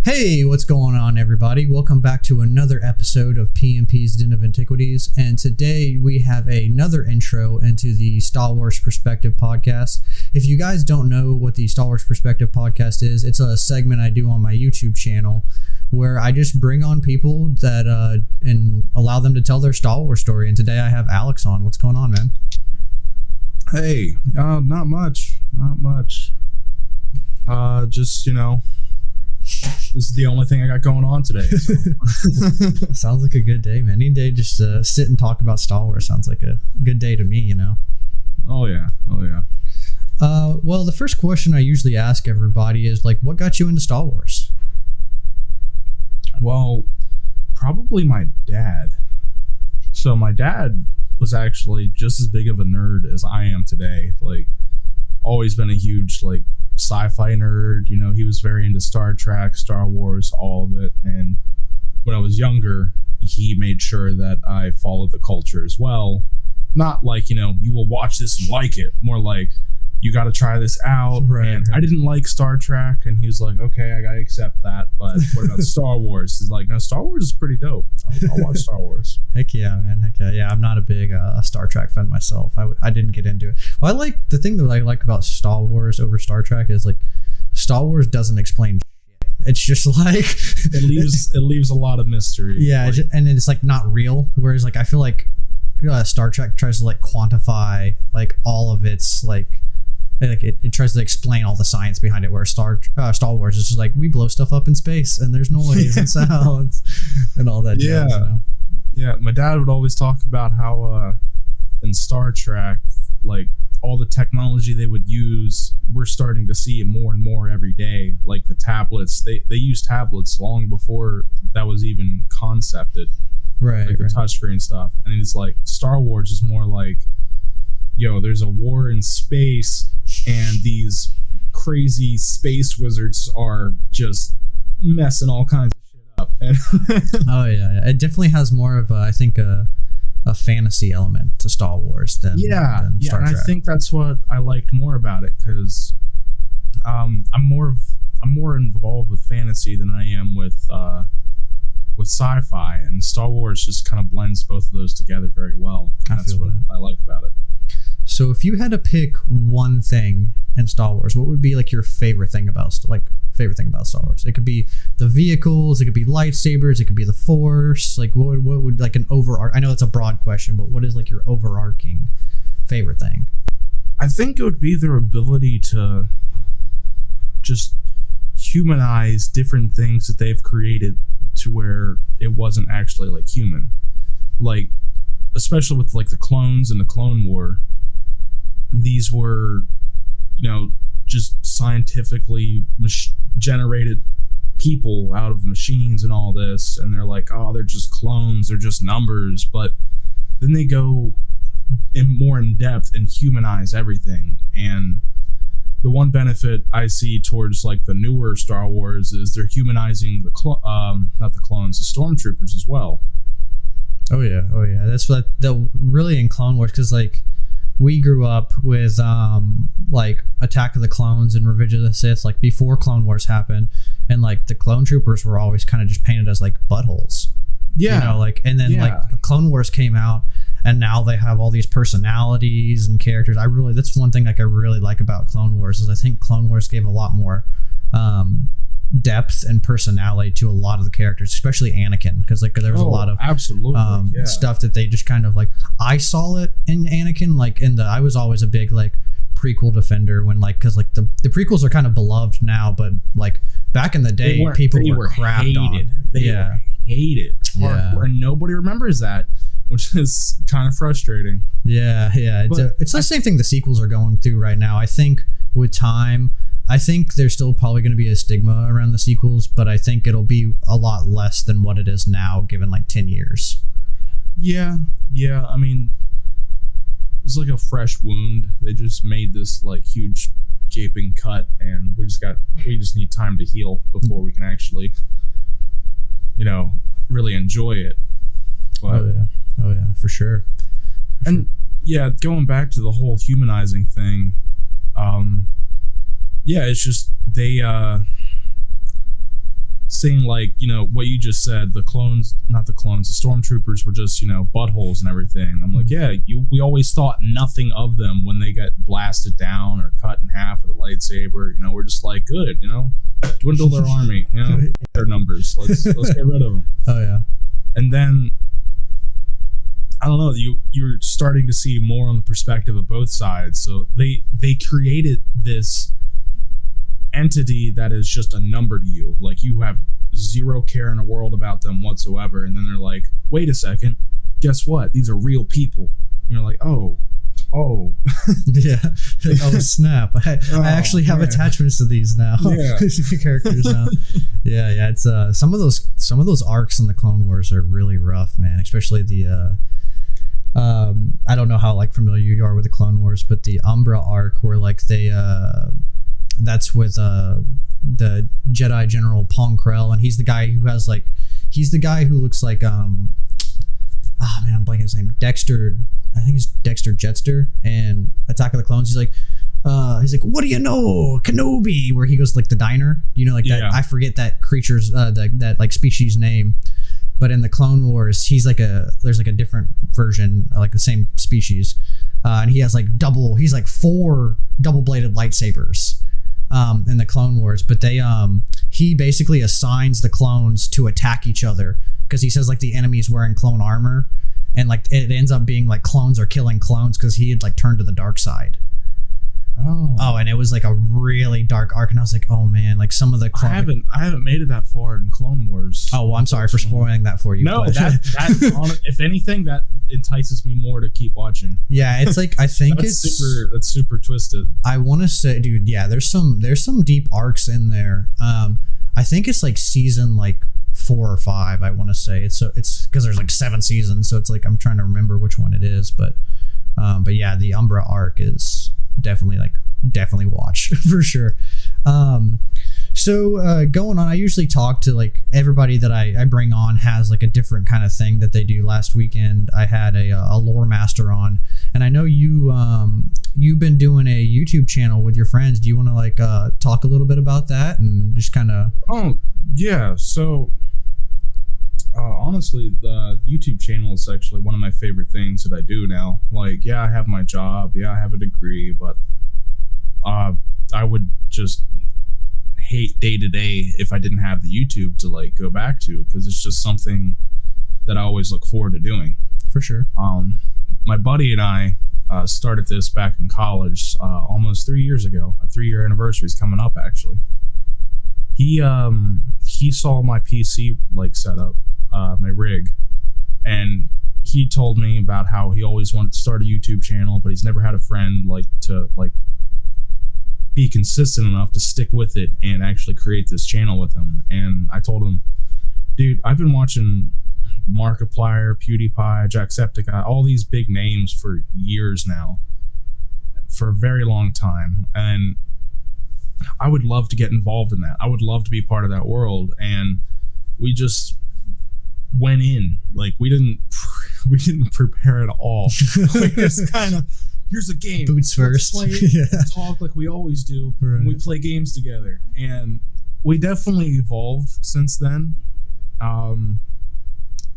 Hey, what's going on, everybody? Welcome back to another episode of PMP's Den of Antiquities, and today we have another intro into the Star Wars Perspective podcast. If you guys don't know what the Star Wars Perspective podcast is, it's a segment I do on my YouTube channel where I just bring on people that and allow them to tell their Star Wars story. And today I have Alex on. What's going on, man? Hey, not much. This is the only thing I got going on today. So. Sounds like a good day, man. Any day just sit and talk about Star Wars sounds like a good day to me, you know? Oh, yeah. Well, the first question I usually ask everybody is, like, what got you into Star Wars? Well, probably my dad. So my dad was actually just as big of a nerd as I am today. Like, always been a huge, like, sci-fi nerd. You know, he was very into Star Trek, Star Wars, all of it. And when I was younger, he made sure that I followed the culture as well. Not like, you know, you will watch this and like it. More like, you got to try this out. Right. I didn't like Star Trek, and he was like, okay, I got to accept that. But what about Star Wars? He's like, no, Star Wars is pretty dope. I'll watch Star Wars. Heck yeah, man. Heck yeah. Yeah, I'm not a big Star Trek fan myself. I didn't get into it. Well, the thing that I like about Star Wars over Star Trek is, like, Star Wars doesn't explain shit. It's just like it leaves a lot of mystery. Yeah, like, and it's like not real. Whereas, like, I feel like Star Trek tries to, like, quantify, like, all of its, like it tries to explain all the science behind it, where Star Wars is just like, we blow stuff up in space and there's noise and sounds and all that jazz, you know? Yeah, my dad would always talk about how in Star Trek, like, all the technology they would use, we're starting to see it more and more every day. Like the tablets, they used tablets long before that was even concepted. Right. Like the touchscreen stuff. And it's like Star Wars is more like, yo, there's a war in space and these crazy space wizards are just messing all kinds of shit up. Oh yeah, it definitely has more of I think a fantasy element to Star Wars than Star Trek. And I think that's what I liked more about it, because I'm more involved with fantasy than I am with sci-fi, and Star Wars just kind of blends both of those together very well. That's what I like about it. So if you had to pick one thing in Star Wars, what would be, like, your favorite thing about Star Wars? It could be the vehicles, it could be lightsabers, it could be the Force. Like, what would like an I know it's a broad question, but what is, like, your overarching favorite thing? I think it would be their ability to just humanize different things that they've created to where it wasn't actually, like, human. Like, especially with, like, the clones and the Clone War. These were, you know, just scientifically generated people out of machines and all this, and they're like, oh, they're just clones, they're just numbers. But then they go more in depth and humanize everything. And the one benefit I see towards, like, the newer Star Wars is they're humanizing the stormtroopers as well. Oh yeah. That's what really in Clone Wars, because, like, we grew up with like Attack of the Clones and Revenge of the Sith, like, before Clone Wars happened, and, like, the clone troopers were always kind of just painted as, like, buttholes. Yeah. You know, like, and then like Clone Wars came out, and now they have all these personalities and characters. That's one thing, like, I really like about Clone Wars, is I think Clone Wars gave a lot more depth and personality to a lot of the characters, especially Anakin, because, like, there was a lot of stuff that they just kind of, like, I saw it in Anakin, like, I was always a big, like, prequel defender, when, like, because, like, the prequels are kind of beloved now, but, like, back in the day, people were crapped on. They were hated hardcore, and nobody remembers that, which is kind of frustrating. Yeah. It's the same thing the sequels are going through right now. I think with time, I think there's still probably going to be a stigma around the sequels, but I think it'll be a lot less than what it is now, given, like, 10 years. Yeah. I mean, it's like a fresh wound. They just made this, like, huge gaping cut, and we just need time to heal before we can actually, you know, really enjoy it. But, oh yeah, for sure. Yeah, going back to the whole humanizing thing, yeah, it's just they saying like, what you just said, the stormtroopers were just, buttholes and everything. I'm like, yeah, we always thought nothing of them when they get blasted down or cut in half with a lightsaber. We're just like, good, dwindle their army, their numbers. Let's get rid of them. Oh yeah. And then I don't know, you're starting to see more on the perspective of both sides. So they created this entity that is just a number to you. Like, you have zero care in the world about them whatsoever, and then they're like, wait a second, guess what? These are real people. And you're like, oh. Yeah. Oh snap! I actually have attachments to these now. Yeah. Characters now. Yeah. It's some of those arcs in the Clone Wars are really rough, man. Especially the I don't know how like familiar you are with the Clone Wars, but the Umbra arc where like they that's with the Jedi General Pong Krell, and he's the guy who looks like I'm blanking his name. Dexter, I think it's Dexter Jetster, and Attack of the Clones. He's like, what do you know, Kenobi? Where he goes like the diner, that. I forget that creature's that like species name, but in the Clone Wars, there's like a different version, like the same species, and he has like he's like 4 double-bladed lightsabers. In the Clone Wars, but he basically assigns the clones to attack each other because he says like the enemy's wearing clone armor, and like it ends up being like clones are killing clones because he had like turned to the dark side. Oh, and it was like a really dark arc, and I was like, oh man, like some of the I haven't made it that far in Clone Wars. Oh, well, I'm sorry for spoiling that for you. No, that if anything, that entices me more to keep watching. Yeah, it's like I think that's super twisted. I want to say, dude, yeah, there's some deep arcs in there. I think it's like season like 4 or 5. I want to say it's because there's like 7 seasons, so it's like I'm trying to remember which one it is, but yeah, the Umbra arc is definitely watch for sure. So going on, I usually talk to like everybody that I bring on has like a different kind of thing that they do. Last weekend I had a lore master on, and I know you've been doing a YouTube channel with your friends. Do you want to like talk a little bit about that and just kind of? Oh yeah, so honestly, the YouTube channel is actually one of my favorite things that I do now. Like, yeah, I have my job, yeah, I have a degree, but I would just hate day to day if I didn't have the YouTube to like go back to, because it's just something that I always look forward to doing. For sure. My buddy and I started this back in college almost 3 years ago. A 3-year anniversary is coming up, actually. He saw my PC like setup, my rig, and he told me about how he always wanted to start a YouTube channel, but he's never had a friend like to like be consistent enough to stick with it and actually create this channel with him. And I told him, dude, I've been watching Markiplier, PewDiePie, Jacksepticeye, all these big names for years now, for a very long time, and I would love to get involved in that. I would love to be part of that world. And we just went in like we didn't prepare at all. Like, it's kind of, here's a game, boots first, play it, talk like we always do. Right. We play games together, and we definitely evolved since then.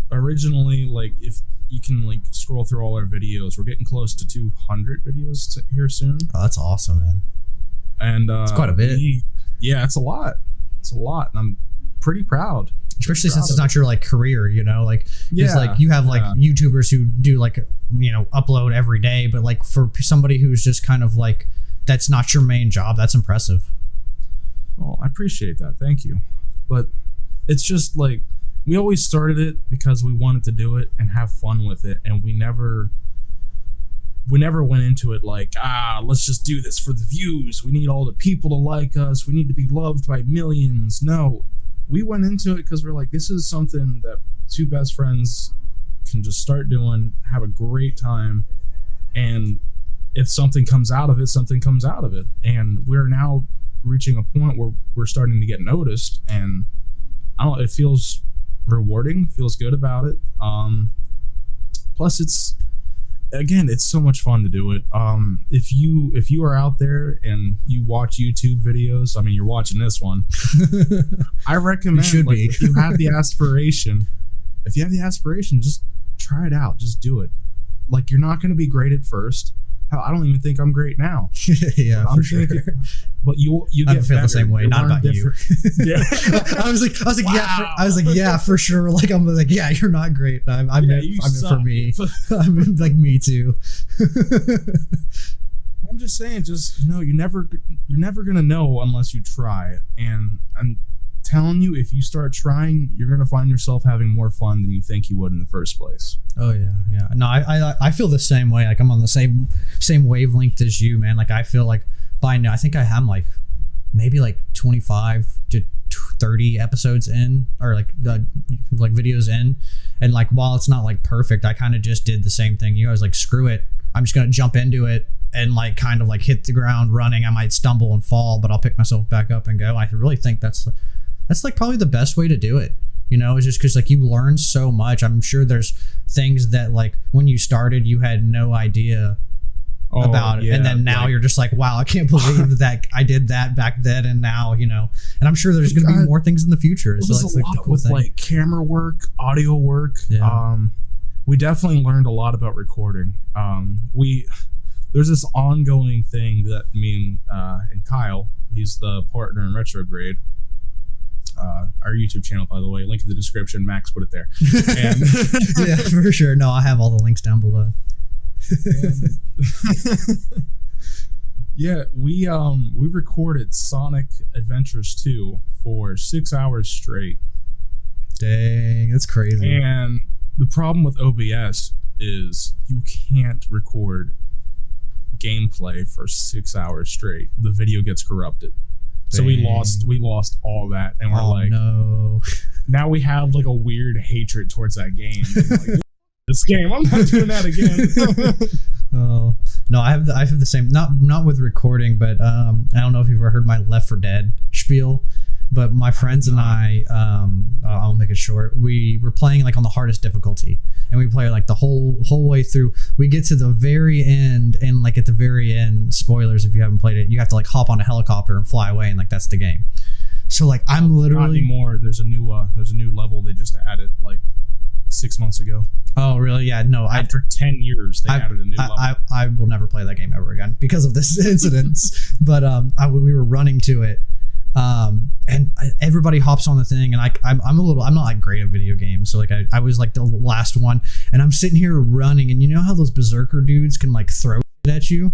Originally, like, if you can like scroll through all our videos, we're getting close to 200 videos here soon. Oh, that's awesome, man. And it's quite a bit. Yeah, it's a lot, and I'm pretty proud. Especially since it's not your like career, like, it's like you have like YouTubers who do like, upload every day, but like for somebody who's just kind of like, that's not your main job, that's impressive. Well, I appreciate that. Thank you. But it's just like, we always started it because we wanted to do it and have fun with it. And we never went into it like, let's just do this for the views. We need all the people to like us. We need to be loved by millions. No, we went into it because we're like, this is something that 2 best friends can just start doing, have a great time. And if something comes out of it, something comes out of it. And we're now reaching a point where we're starting to get noticed. And I don't know, it feels rewarding, feels good about it. Plus again, it's so much fun to do it. If you are out there and you watch YouTube videos, I mean, you're watching this one. I recommend, should like, be. if you have the aspiration, just try it out. Just do it. Like, you're not going to be great at first. Hell, I don't even think I'm great now. Yeah, for sure. But you I get feel better. the same way. You not learn about you. Yeah. I was like, Wow. yeah, for sure. Like, I'm like, yeah, you're not great. I'm Yeah, in you for suck. me. I'm like me too. I'm just saying, you're never gonna know unless you try. And I'm telling you, if you start trying, you're gonna find yourself having more fun than you think you would in the first place. Oh yeah. No, I feel the same way. Like, I'm on the same wavelength as you, man. Like, I feel like by now, I think I'm like maybe like 25 to 30 episodes in, or like videos in, and like, while it's not like perfect, I kind of just did the same thing. I was like, screw it, I'm just gonna jump into it and like kind of like hit the ground running. I might stumble and fall, but I'll pick myself back up and go. I really think that's like probably the best way to do it. It's just because like you learn so much. I'm sure there's things that like when you started you had no idea about it, yeah, and then now you're just like, wow, I can't believe that I did that back then, and now and I'm sure there's going to be more things in the future. So there's a lot with like camera work, audio work. Yeah. We definitely learned a lot about recording. There's this ongoing thing that me and Kyle, he's the partner in Retrograde. Our YouTube channel, by the way, link in the description. Max put it there. And yeah, for sure. No, I have all the links down below. Yeah, we recorded Sonic Adventures 2 for 6 hours straight. Dang, that's crazy. And the problem with OBS is you can't record gameplay for 6 hours straight. The video gets corrupted. So we lost all that, and we're no. Now we have like a weird hatred towards that game. Like, this game, I'm not doing that again. Oh no, I have the same, not with recording, but I don't know if you've ever heard my Left 4 Dead spiel, but my friends and I'll make it short. We were playing like on the hardest difficulty, and we play like the whole way through. We get to the very end, and like at the very end, spoilers if you haven't played it, you have to like hop on a helicopter and fly away, and like that's the game. So like I'm literally not anymore. There's a new level they just added like 6 months ago. Oh really? Yeah. No. After 10 years, they added a new level. I will never play that game ever again because of this incident. But we were running to it. And everybody hops on the thing, and I'm not like great at video games, so like I was like the last one, and I'm sitting here running, and you know how those berserker dudes can like throw shit at you?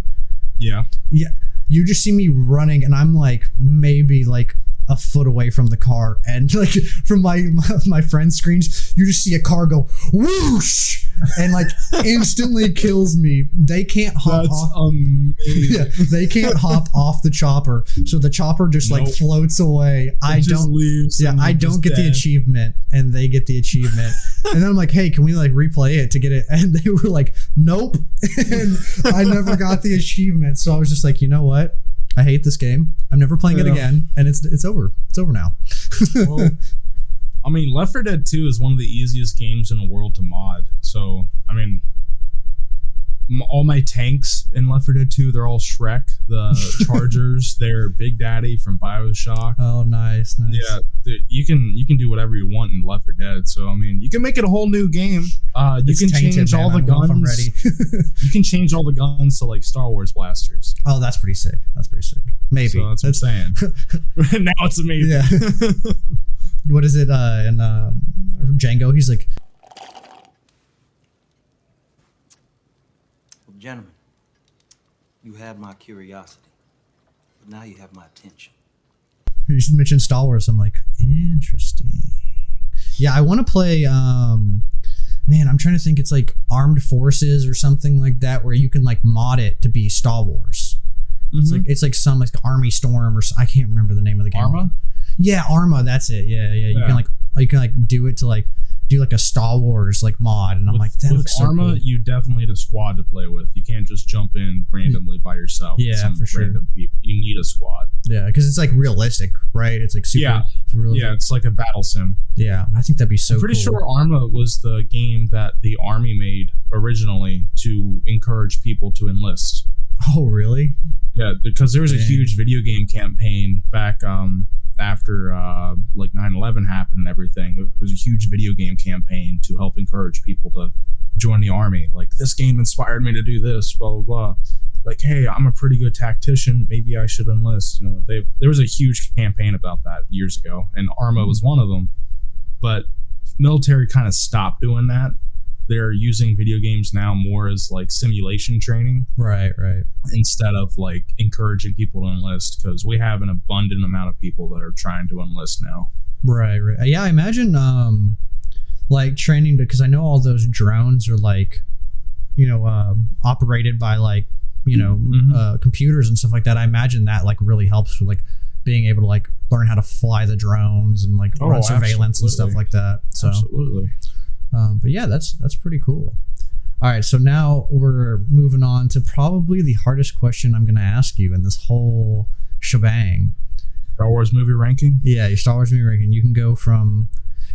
Yeah. You just see me running, and I'm like maybe like a foot away from the car, and like from my friend's screens, you just see a car go whoosh and like instantly kills me. They can't hop off. Amazing. Yeah, they can't hop off the chopper, so the chopper just like floats away. I don't get the achievement, and they get the achievement. And then I'm like, hey, can we like replay it to get it? And they were like, nope. And I never got the achievement, so I was just like, you know what? I hate this game. I'm never playing it again, and it's over. It's over now. Well, I mean, Left 4 Dead 2 is one of the easiest games in the world to mod. So, I mean, all my tanks in Left 4 Dead 2, they're all Shrek. The Chargers, they're Big Daddy from BioShock. Oh, nice. Yeah, you can do whatever you want in Left 4 Dead. So, I mean, you can make it a whole new game. You can change all the guns. I'm ready. You can change all the guns to like Star Wars blasters. Oh, that's pretty sick. Maybe. So that's what I'm saying. Now it's amazing. Yeah. What is it in Django? He's like, well, gentlemen, you had my curiosity, but now you have my attention. You just mentioned Star Wars. I'm like, interesting. Yeah, I want to play. Man, I'm trying to think. It's like Armed Forces or something like that, where you can like mod it to be Star Wars. Mm-hmm. It's like some like Army Storm or I can't remember the name of the game. Arma? Yeah, Arma. That's it. Yeah. You can like do it to like do like a Star Wars like mod, and I'm like, that with looks so Arma, cool. you definitely need a squad to play with. You can't just jump in randomly by yourself. Yeah, with some for sure. Random people. You need a squad. Yeah, because it's like realistic, right? It's like super. Yeah. Realistic. Yeah, it's like a battle sim. Yeah, I think that'd be so. I'm pretty cool. sure Arma was the game that the Army made originally to encourage people to enlist. Oh, really? Yeah, because there was a huge video game campaign back after like 9/11 happened and everything. It was a huge video game campaign to help encourage people to join the Army. Like, this game inspired me to do this, blah blah blah. Like, hey, I'm a pretty good tactician, maybe I should enlist. You know, there was a huge campaign about that years ago, and Arma was one of them. But military kind of stopped doing that. They're using video games now more as like simulation training, right, instead of like encouraging people to enlist, because we have an abundant amount of people that are trying to enlist now. Right. Yeah, I imagine like training, because I know all those drones are like, you know, operated by like, you know, computers and stuff like that. I imagine that like really helps with like being able to like learn how to fly the drones and like run surveillance and stuff like that. So absolutely. But yeah, that's pretty cool. All right, so now we're moving on to probably the hardest question I'm going to ask you in this whole shebang. Star Wars movie ranking? Yeah, your Star Wars movie ranking. You can go from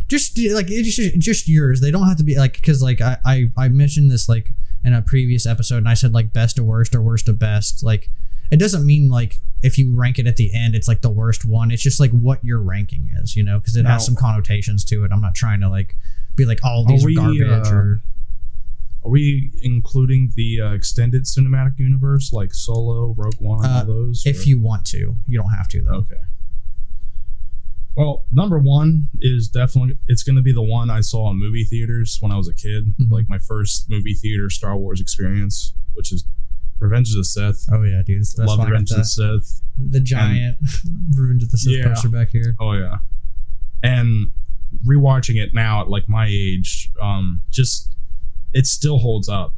just yours. They don't have to be like, because like I mentioned this like in a previous episode, and I said like best to worst or worst to best. Like, it doesn't mean like if you rank it at the end, it's like the worst one. It's just like what your ranking is, you know, because it has some connotations to it. I'm not trying to like be like, oh, these are garbage. Are we including the extended cinematic universe, like Solo, Rogue One, all those? If you want to. You don't have to, though. Okay. Well, number one is definitely, it's going to be the one I saw in movie theaters when I was a kid. Like my first movie theater Star Wars experience, which is Revenge of the Sith. Oh, yeah, dude. Love Revenge of the Sith. The giant Revenge of the Sith poster back here. Oh, yeah. And rewatching it now at like my age, just it still holds up.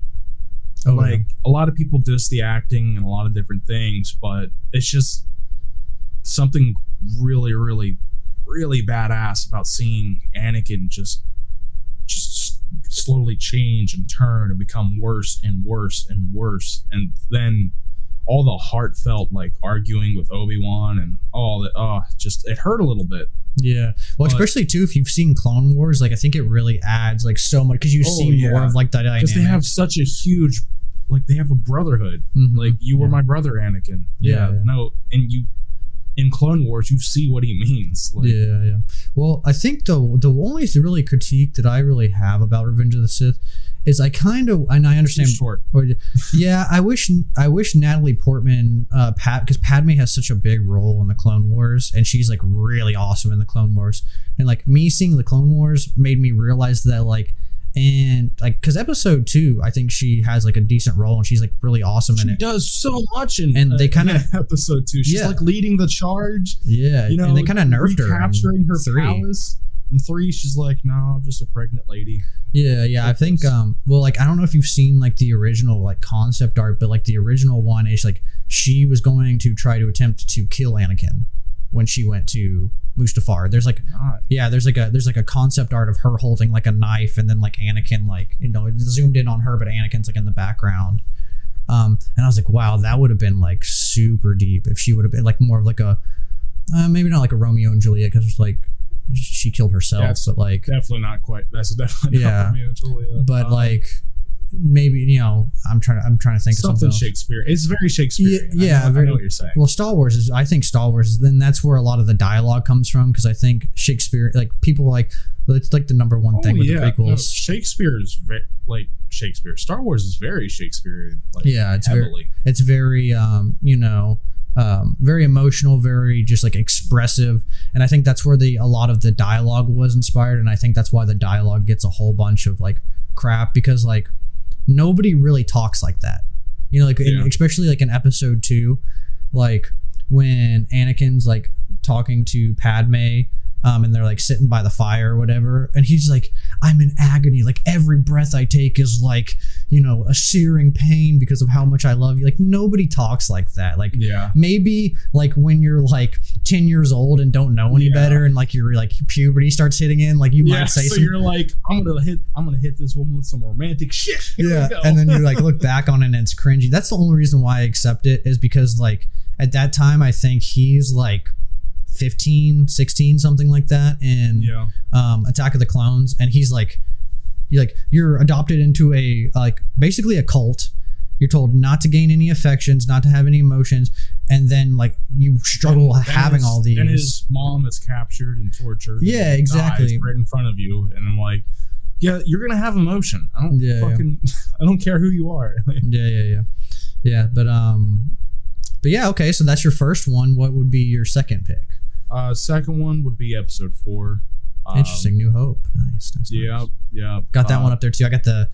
A lot of people diss the acting and a lot of different things, but it's just something really, really, really badass about seeing Anakin just slowly change and turn and become worse and worse and worse, and then all the heartfelt like arguing with Obi-Wan and all that. Just it hurt a little bit. Yeah, well, especially too if you've seen Clone Wars, like I think it really adds like so much, because you see more of like the dynamic. Because they have such a huge, like they have a brotherhood. Like, you were my brother, Anakin. No, and you in Clone Wars you see what he means. Like, yeah. Well, I think the only really critique that I really have about Revenge of the Sith is I kind of, and I understand. Short. Yeah, I wish Natalie Portman, because Padme has such a big role in the Clone Wars, and she's like really awesome in the Clone Wars, and like me seeing the Clone Wars made me realize that like, and like, because episode 2, I think she has like a decent role, and she's like really awesome in it. She does so much in they kind of episode 2. She's like leading the charge. Yeah, you know, and they kind of nerfed her, capturing her palace. In 3, she's like, no, I'm just a pregnant lady. Yeah. I think, well, like, I don't know if you've seen like the original like concept art, but like the original one is like she was going to try to attempt to kill Anakin when she went to Mustafar. There's like, there's like a concept art of her holding like a knife, and then like Anakin, like, you know, it zoomed in on her, but Anakin's like in the background. And I was like, wow, that would have been like super deep if she would have been like more of like a, maybe not like a Romeo and Juliet, because it's like she killed herself, but like definitely not quite. That's definitely not Romeo and Juliet. But like maybe, you know, I'm trying to think of something Shakespeare. It's very Shakespearean. Yeah, I know what you're saying. Well, Star Wars is then that's where a lot of the dialogue comes from, because I think Shakespeare, like people like, it's like the number one thing with the prequels. No, Shakespeare is like Shakespeare. Star Wars is very Shakespearean. Like, it's heavily. very you know, very emotional, very just like expressive, and I think that's where a lot of the dialogue was inspired, and I think that's why the dialogue gets a whole bunch of like crap, because like nobody really talks like that, you know, like especially like in episode 2, like when Anakin's like talking to Padme, and they're like sitting by the fire or whatever, and he's like, I'm in agony, like every breath I take is like, a searing pain because of how much I love you. Like nobody talks like that. Like maybe like when you're like 10 years old and don't know any better, and like you're like puberty starts hitting in, like you might say so you're like, I'm gonna hit this woman with some romantic shit. Here and then you like look back on it and it's cringy. That's the only reason why I accept it, is because like at that time I think he's like 15, 16, something like that in Attack of the Clones, and he's like you're adopted into a like basically a cult. You're told not to gain any affections, not to have any emotions, and then like you struggle having all these. And his mom is captured and tortured. Yeah, exactly. Dies right in front of you, and I'm like, yeah, you're gonna have emotion. I don't I don't care who you are. Yeah. But yeah, okay. So that's your first one. What would be your second pick? Second one would be episode 4. Interesting. New Hope. Nice. Yeah. Got that one up there too. I got the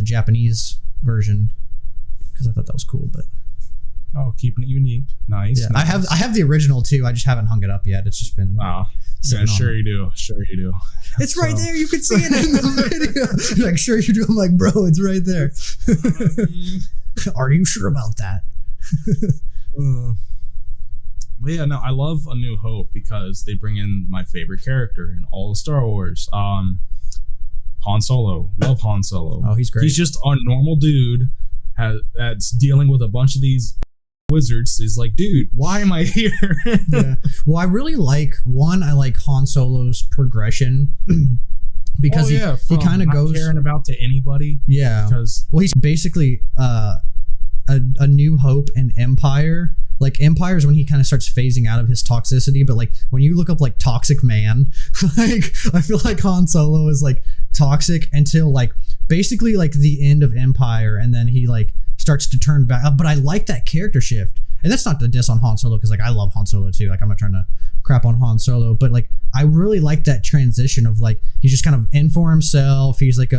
Japanese version because I thought that was cool. But keeping it unique. Nice. Yeah, nice. I have the original too. I just haven't hung it up yet. It's just been. Wow. Yeah, sure you do. It's right there. You can see it in the video. You're like, sure you do. I'm like, bro, it's right there. Are you sure about that? But yeah, no, I love A New Hope because they bring in my favorite character in all of Star Wars. Han Solo. Love Han Solo. Oh, he's great. He's just a normal dude that's dealing with a bunch of these wizards. He's like, dude, why am I here? Yeah. Well, I really like Han Solo's progression because he kind of goes caring about to anybody. Yeah. Because he's basically a New Hope and Empire. Like Empire is when he kind of starts phasing out of his toxicity, but like when you look up like toxic man, like I feel like Han Solo is like toxic until like basically like the end of Empire, and then he like starts to turn back. But I like that character shift, and that's not the diss on Han Solo because like I love Han Solo too. Like I'm not trying to crap on Han Solo, but like I really like that transition of like he's just kind of in for himself. He's like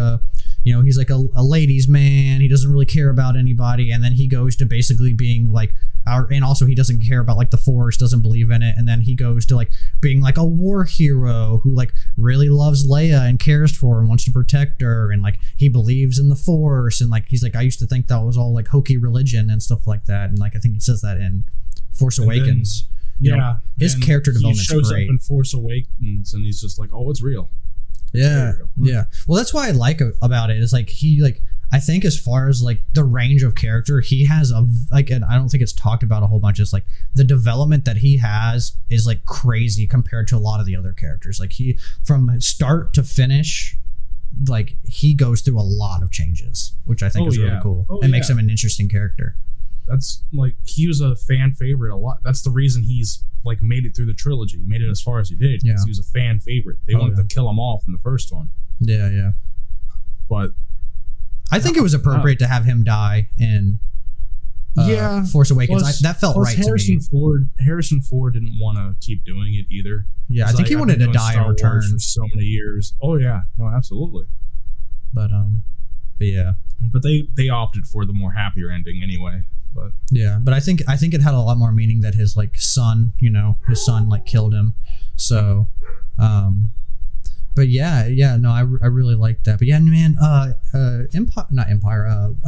he's like a ladies' man. He doesn't really care about anybody, and then he goes to basically being like and also he doesn't care about like the Force, doesn't believe in it, and then he goes to like being like a war hero who like really loves Leia and cares for her and wants to protect her, and like he believes in the Force, and like he's like, I used to think that was all like hokey religion and stuff like that, and like I think he says that in Force Awakens. His character development is great. He shows up in Force Awakens and he's just like, oh, it's real. Yeah. Well, that's why I like about it is like he like I think as far as like the range of character he has and I don't think it's talked about a whole bunch. It's like the development that he has is like crazy compared to a lot of the other characters. Like he from start to finish, like he goes through a lot of changes, which I think is really cool and makes him an interesting character. That's like he was a fan favorite a lot. That's the reason he's like made it through the trilogy. He made it as far as he did because he was a fan favorite. They wanted to kill him off in the first one. Yeah. But I think it was appropriate to have him die in Force Awakens. That felt right to me. Harrison Ford didn't want to keep doing it either. Yeah, I think he wanted to die in return for so many years. Oh yeah, no, absolutely. But yeah. But they opted for the more happier ending anyway. But yeah, but I think it had a lot more meaning that his like son, his son like killed him. So, but no, I really like that. But yeah, man, A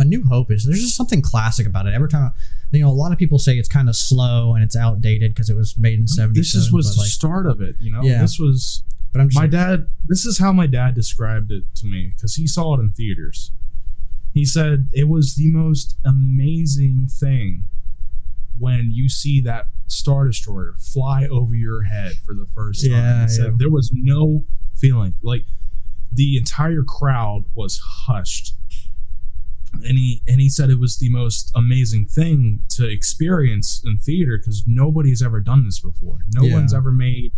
New Hope there's just something classic about it. Every time, a lot of people say it's kind of slow and it's outdated because it was made in 77. This was the start of it, Yeah. This was. But I'm just this is how my dad described it to me because he saw it in theaters. He said it was the most amazing thing when you see that Star Destroyer fly over your head for the first time. Yeah, he said there was no feeling. Like the entire crowd was hushed. And he said it was the most amazing thing to experience in theater because nobody's ever done this before. No one's ever made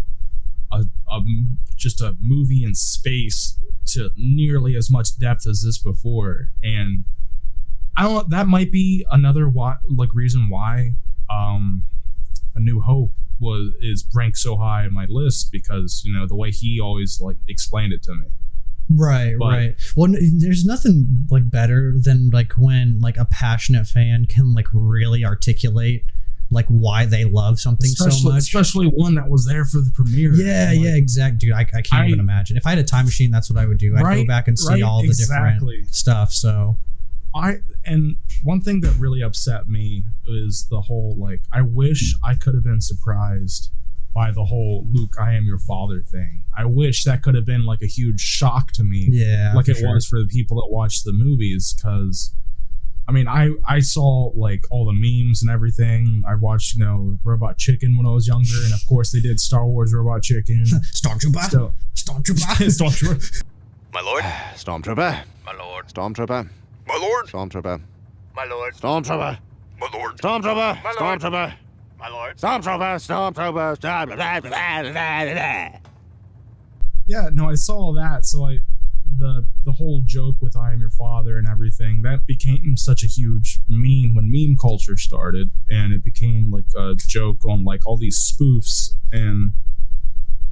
just a movie in space to nearly as much depth as this before, and that might be another reason why A New Hope is ranked so high in my list because the way he always like explained it to me. Right. Well, there's nothing like better than like when like a passionate fan can like really articulate like why they love something so much, especially one that was there for the premiere. Yeah, exactly, dude. I can't even imagine. If I had a time machine, that's what I would do. I'd go back and see all the different stuff. So, And one thing that really upset me is the whole, like, I wish I could have been surprised by the whole Luke, I am your father thing. I wish that could have been like a huge shock to me. Yeah. Like it was for the people that watched the movies. Cause I mean, I saw like all the memes and everything. I watched, Robot Chicken when I was younger. And of course they did Star Wars Robot Chicken. Stormtrooper. Stormtrooper. My lord. Stormtrooper. My lord. Stormtrooper. My lord. Stormtrooper. My lord. Stormtrooper. My lord. Stormtrooper. My lord. Stormtrooper. My lord. Stormtrooper. Stormtrooper. Yeah, no, I saw all that. So the whole joke with I am your father and everything, that became such a huge meme when meme culture started, and it became like a joke on like all these spoofs, and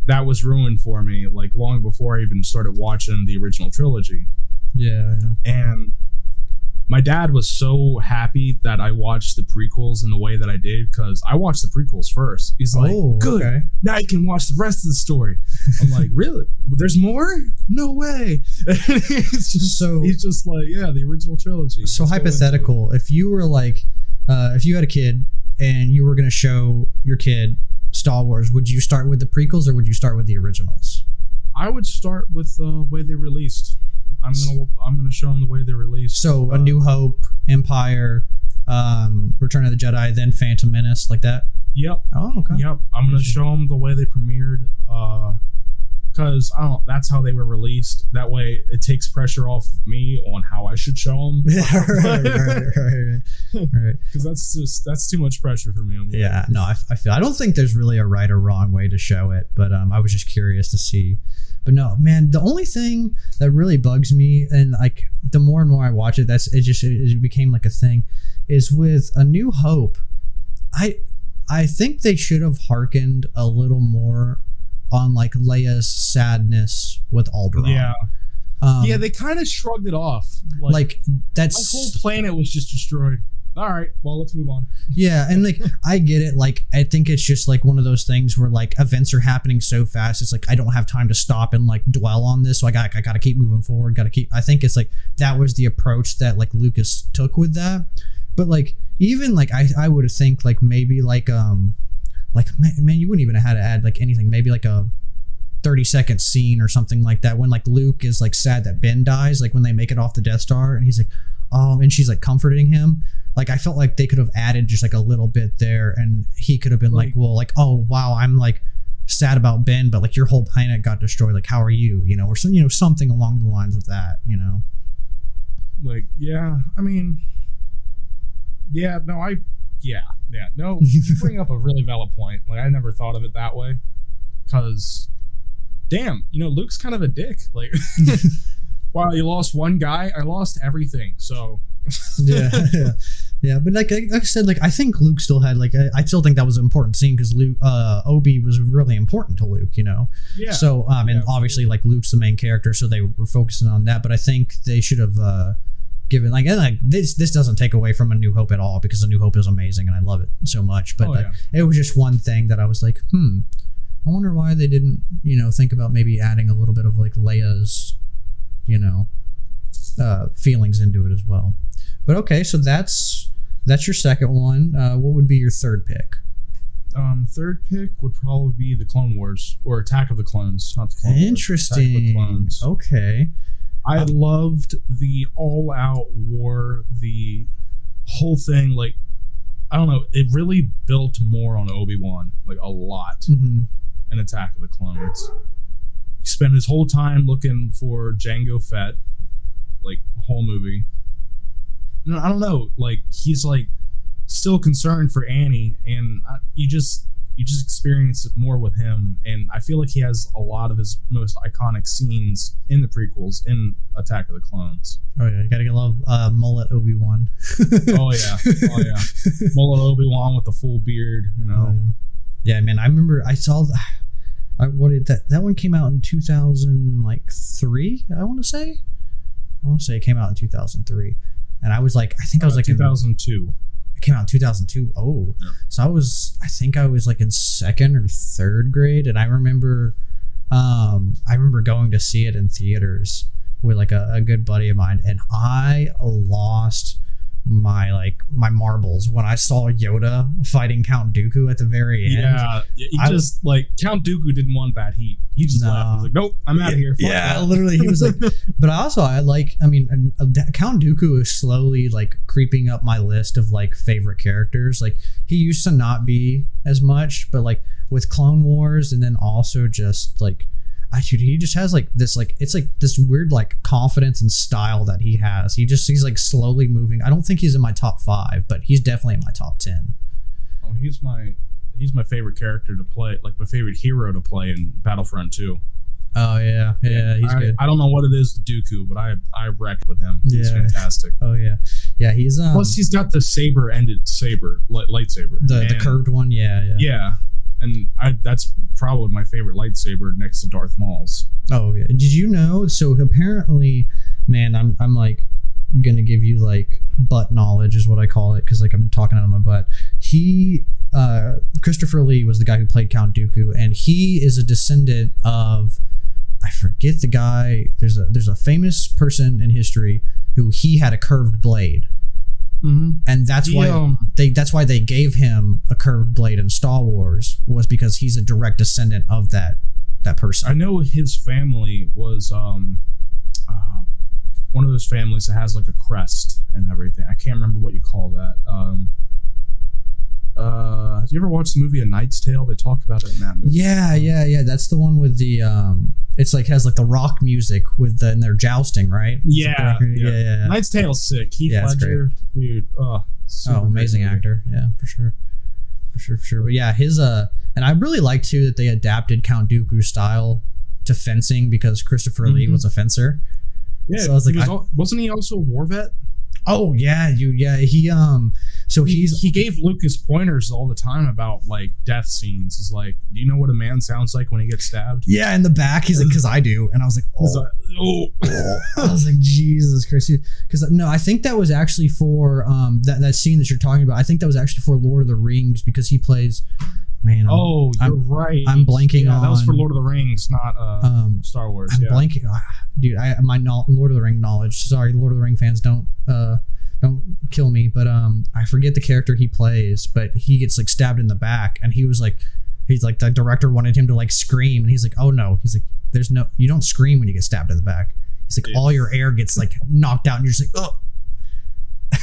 that was ruined for me like long before I even started watching the original trilogy. Yeah. And my dad was so happy that I watched the prequels in the way that I did, because I watched the prequels first. He's like, good, okay. Now you can watch the rest of the story. I'm like, really? There's more? No way. He's just like, yeah, the original trilogy. So hypothetical, if you were like, if you had a kid and you were going to show your kid Star Wars, would you start with the prequels or would you start with the originals? I would start with the way they released. I'm gonna show them the way they're released. So A New Hope, Empire, Return of the Jedi, then Phantom Menace, like that. Yep. Oh, okay. Yep. I'm gonna show them the way they premiered, because that's how they were released. That way, it takes pressure off of me on how I should show them. right. Because that's too much pressure for me. Yeah. No, I don't think there's really a right or wrong way to show it, but I was just curious to see. But no, man, the only thing that really bugs me, and like the more and more I watch it, it became like a thing, is with A New Hope. I think they should have hearkened a little more on like Leia's sadness with Alderaan. Yeah. They kind of shrugged it off. Like that's my whole planet was just destroyed. All right, well, let's move on. Yeah, and like I get it. Like I think it's just like one of those things where like events are happening so fast. It's like I don't have time to stop and like dwell on this. So I got to keep moving forward. I think it's like that was the approach that like Lucas took with that. But like even like I would think like maybe like man, you wouldn't even have had to add like anything. Maybe like a 30-second scene or something like that when like Luke is like sad that Ben dies, like when they make it off the Death Star and he's like, oh, and she's like comforting him. Like I felt like they could have added just like a little bit there, and he could have been like, well, like, oh wow, I'm like sad about Ben, but like your whole planet got destroyed. Like how are you? Or something along the lines of that. Like I mean, no, you bring up a really valid point. Like I never thought of it that way, because damn, Luke's kind of a dick. Like wow, you lost one guy, I lost everything. So yeah. But like I said, like I think Luke still had like I still think that was an important scene because Luke, Obi was really important to Luke. Yeah. So and obviously like Luke's the main character, so they were focusing on that. But I think they should have given like this doesn't take away from A New Hope at all, because A New Hope is amazing and I love it so much. But it was just one thing that I was like, I wonder why they didn't think about maybe adding a little bit of like Leia's feelings into it as well. But okay, so that's your second one. What would be your third pick? Third pick would probably be the Clone Wars, or Attack of the Clones, not the Clone Wars. Interesting. Attack of the Clones. Okay. I loved the all-out war, the whole thing. Like, I don't know, it really built more on Obi-Wan, like a lot, in Attack of the Clones. He spent his whole time looking for Jango Fett, like whole movie. No, I don't know. Like he's like still concerned for Annie, and you just experience it more with him. And I feel like he has a lot of his most iconic scenes in the prequels in Attack of the Clones. Oh yeah, you gotta love mullet Obi-Wan. Oh yeah, mullet Obi-Wan with the full beard. Yeah, man. I remember I saw that one came out in 2003. I want to say it came out in 2003. And I was like, I think I was like 2002. It came out in 2002. Oh, yeah. So I think I was like in second or third grade, and I remember going to see it in theaters, with like a good buddy of mine, and I lost my marbles when I saw Yoda fighting Count Dooku at the very end. Yeah, just like Count Dooku didn't want that heat. He just left. He's like, nope, I'm out of here. Fuck Yeah, that. literally, he was like. But Count Dooku is slowly like creeping up my list of like favorite characters. Like he used to not be as much, but like with Clone Wars, and then also just like. Dude, he just has like this, like it's like this weird like confidence and style that he has. He's like slowly moving. I don't think he's in my top 5, but he's definitely in my top 10. Oh, he's my favorite character to play, like my favorite hero to play in Battlefront 2. Oh yeah, he's good. I don't know what it is with Dooku, but I wrecked with him. He's fantastic. Oh yeah. He's plus he's got the saber-ended lightsaber, the curved one. Yeah. And that's probably my favorite lightsaber next to Darth Maul's. Oh yeah. Did you know? So apparently, man, I'm like gonna give you like butt knowledge is what I call it, because like I'm talking out of my butt. Christopher Lee was the guy who played Count Dooku, and he is a descendant of, I forget the guy. There's a famous person in history who he had a curved blade. Mm-hmm. And that's why they gave him a curved blade in Star Wars, was because he's a direct descendant of that person. I know his family was one of those families that has like a crest and everything. I can't remember what you call that. Do you ever watch the movie A Knight's Tale? They talk about it in that movie. Yeah. That's the one with the it's like has like the rock music with and they're jousting, right? Yeah. Knight's Tale's sick. Heath Ledger, dude. Amazing actor. Yeah, for sure. But yeah, his and I really like too that they adapted Count Dooku's style to fencing, because Christopher Lee was a fencer. Yeah, so I was like, wasn't he also a war vet? Oh yeah, he gave Lucas pointers all the time about like death scenes. Is like, do you know what a man sounds like when he gets stabbed? Yeah, in the back, he's like, because I do, and I was like, I was like, Jesus Christ, because no, I think that was actually for that scene that you're talking about. I think that was actually for Lord of the Rings, because he plays. Man, you're right. I'm blanking on. That was for Lord of the Rings, not Star Wars. I'm blanking, dude. My Lord of the Ring knowledge. Sorry, Lord of the Ring fans, don't kill me. But I forget the character he plays, but he gets like stabbed in the back, and he's like the director wanted him to like scream, and he's like, oh no, he's like, you don't scream when you get stabbed in the back. He's like, all your air gets like knocked out, and you're just like, oh.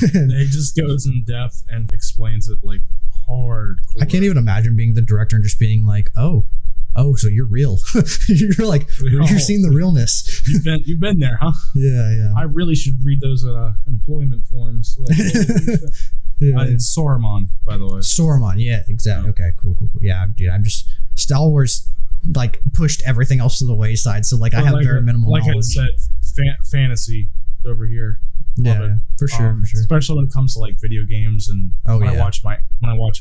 It just goes in depth and explains it like hardcore. I can't even imagine being the director and just being like, oh, so you're real. You're like, you're seeing the realness. You've been there, huh? Yeah. I really should read those employment forms. Like, it's Saruman, by the way. Saruman, yeah, exactly. Okay, cool. Yeah, dude, I'm just Star Wars like pushed everything else to the wayside, so like I have very minimal knowledge. Like I said, fantasy over here. Love it. For sure. Especially when it comes to like video games, and when I watch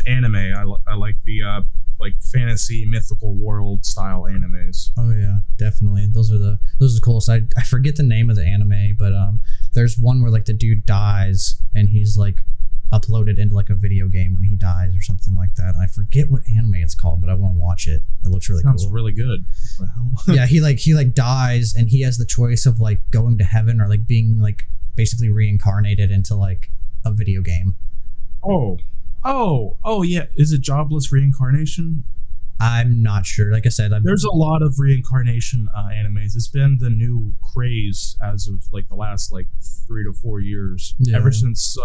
anime, I like the like fantasy mythical world style animes. Oh yeah, definitely. Those are the coolest. I forget the name of the anime, but there's one where like the dude dies and he's like uploaded into like a video game when he dies or something like that. I forget what anime it's called, but I want to watch it. It looks really cool. Sounds really good. What the hell? Yeah, he dies, and he has the choice of like going to heaven or like being like basically reincarnated into like a video game. Oh yeah. Is it jobless reincarnation? I'm not sure. Like I said, there's a lot of reincarnation animes. It's been the new craze as of like the last like 3 to 4 years. Yeah. Ever since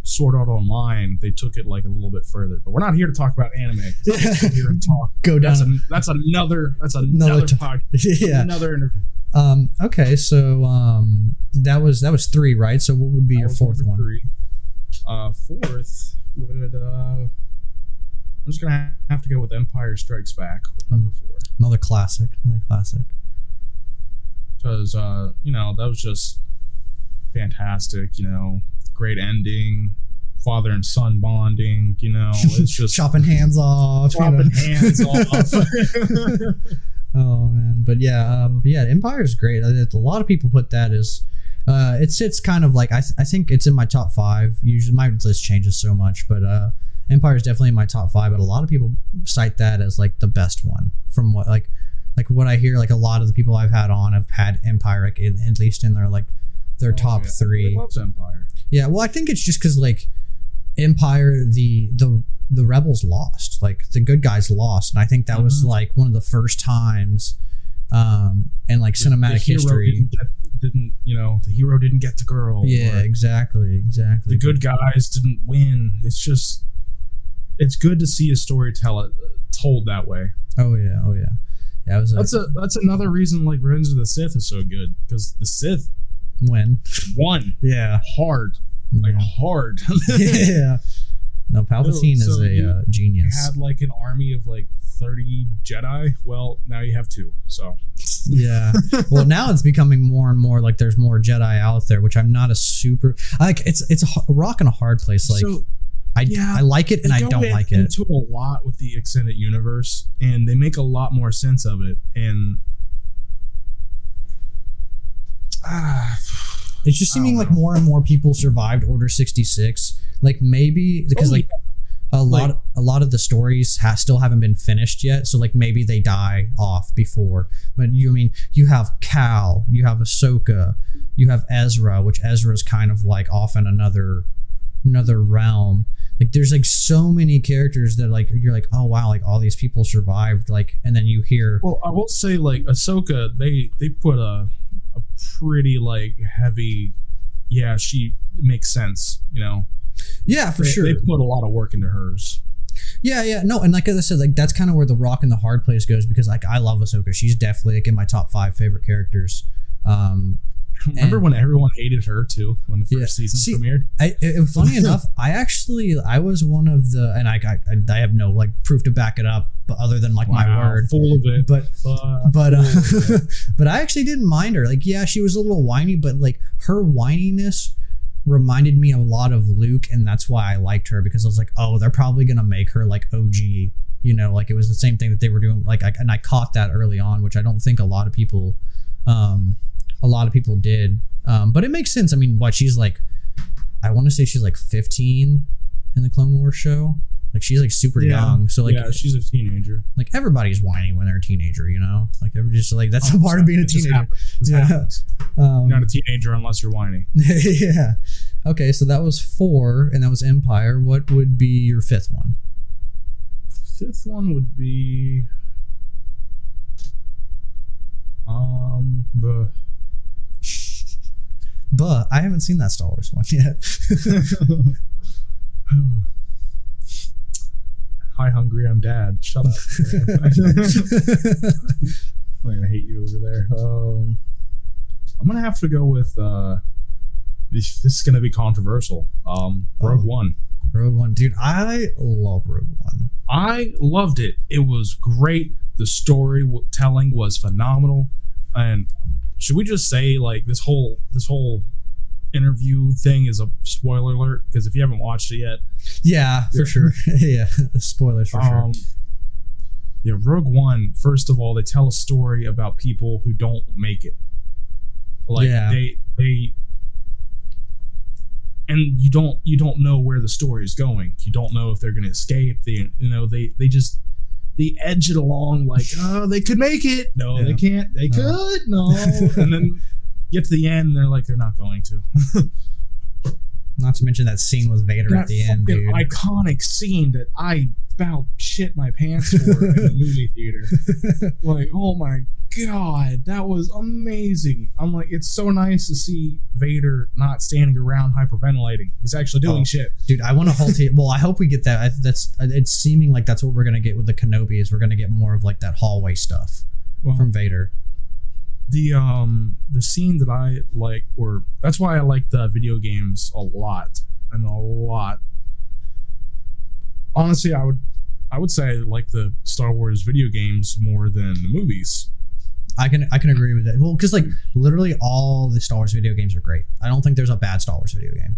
Sword Art Online, they took it like a little bit further. But we're not here to talk about anime. Let's sit here and talk. Go down. That's another podcast. Yeah. Another interview. Okay, so that was 3, right? So what would be your fourth one? 3. Fourth would I'm just gonna have to go with Empire Strikes Back with number 4. Another classic. Because that was just fantastic. Great ending, father and son bonding. It's just chopping hands off. Hands off. Oh man, but yeah, Empire is great. A lot of people put that as it's kind of like I think it's in my top 5. Usually my list changes so much, but Empire is definitely in my top 5. But a lot of people cite that as like the best one from what like like what I hear, like a lot of the people I've had on have had Empire, like at least in their like their top three. Everybody loves Empire. Yeah, well, I think it's just because like Empire, the rebels lost, like the good guys lost, and I think that was like one of the first times, in like cinematic history. Didn't the hero didn't get the girl? Yeah, exactly. The good guys didn't win. It's good to see a story told that way. Oh yeah. Yeah, that's another reason like Revenge of the Sith is so good, because the Sith won. Yeah, hard. Like hard. Yeah. No, Palpatine is a genius. You had like an army of like 30 Jedi. Well, now you have 2. So yeah. Well, now it's becoming more and more like there's more Jedi out there, which I'm not a super like. It's a rock and a hard place. Like I like it and I don't like it. They go into a lot with the extended universe, and they make a lot more sense of it. And it's just seeming like more and more people survived Order 66. Like maybe because a lot of the stories still haven't been finished yet. So like maybe they die off before. But you have Cal, you have Ahsoka, you have Ezra, which Ezra's kind of like off in another realm. Like there's like so many characters that like you're like, oh wow, like all these people survived. Like, and then you hear. Well, I will say like Ahsoka, they put a pretty like heavy. Yeah, she makes sense. Yeah, for sure. They put a lot of work into hers. Yeah. No, and like as I said, like that's kind of where the rock and the hard place goes, because like I love Ahsoka. She's definitely like in my top 5 favorite characters. Remember when everyone hated her too when the first season premiered? Funny enough, I was one of the, and I have no like proof to back it up, but other than like my word, full of it. But I actually didn't mind her. Like, yeah, she was a little whiny, but like her whininess reminded me a lot of Luke, and that's why I liked her, because I was like, oh, they're probably gonna make her like OG. Like it was the same thing that they were doing. Like, and I caught that early on, which I don't think a lot of people did. But it makes sense. I mean, she's like, I want to say she's like 15 in the Clone Wars show. Like she's like super young. So like, yeah, she's a teenager. Like everybody's whiny when they're a teenager, Like just like that's a part of being a teenager. Not a teenager unless you're whiny. Yeah. Okay, so that was 4, and that was Empire. What would be your 5th one? 5th one would be But I haven't seen that Star Wars one yet. Hi, hungry. I'm dad. Shut up. I'm gonna hate you over there. I'm gonna have to go with. This is gonna be controversial. Rogue One. Rogue One, dude. I love Rogue One. I loved it. It was great. The storytelling was phenomenal. And should we just say like this whole interview thing is a spoiler alert? Because if you haven't watched it yet, yeah, for sure. Yeah, spoilers for sure. Yeah, Rogue One. First of all, they tell a story about people who don't make it. Like they and you don't know where the story is going. You don't know if they're going to escape. They edge it along like, oh, they could make it. No, they can't. They could. No. And then get to the end, and they're like, they're not going to. Not to mention that scene with Vader at the end, dude. Iconic scene that I about shit my pants for in the movie theater. Like, oh my God, that was amazing. I'm like, it's so nice to see Vader not standing around hyperventilating. He's actually doing shit. Dude, I want to halt it. Well, I hope we get that. It's seeming like that's what we're going to get with the Kenobi, is we're going to get more of like that hallway stuff from Vader. The scene that I like, or that's why I like the video games a lot. Honestly, I would say I like the Star Wars video games more than the movies. I can agree with that. Well, because like literally all the Star Wars video games are great. I don't think there's a bad Star Wars video game.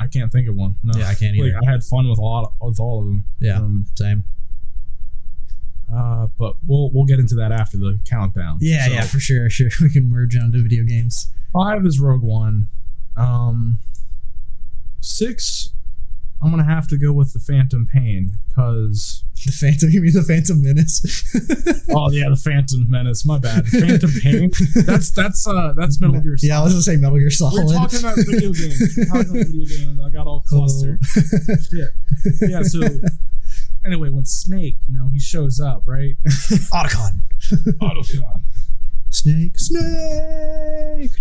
I can't think of one. No. Yeah, I can't either. Like, I had fun with all of them. Yeah, same. But we'll get into that after the countdown. Yeah, for sure. We can merge onto video games. 5 is Rogue One. 6, I'm gonna have to go with the Phantom Pain because The Phantom? You mean the Phantom Menace? oh yeah, the Phantom Menace. My bad. Phantom Pain. That's Metal Gear Solid. Yeah, I was gonna say Metal Gear Solid. We're talking about video games. And I got all clustered. Shit. Yeah. So anyway, when Snake, he shows up, right? Otacon. Otacon. Snake.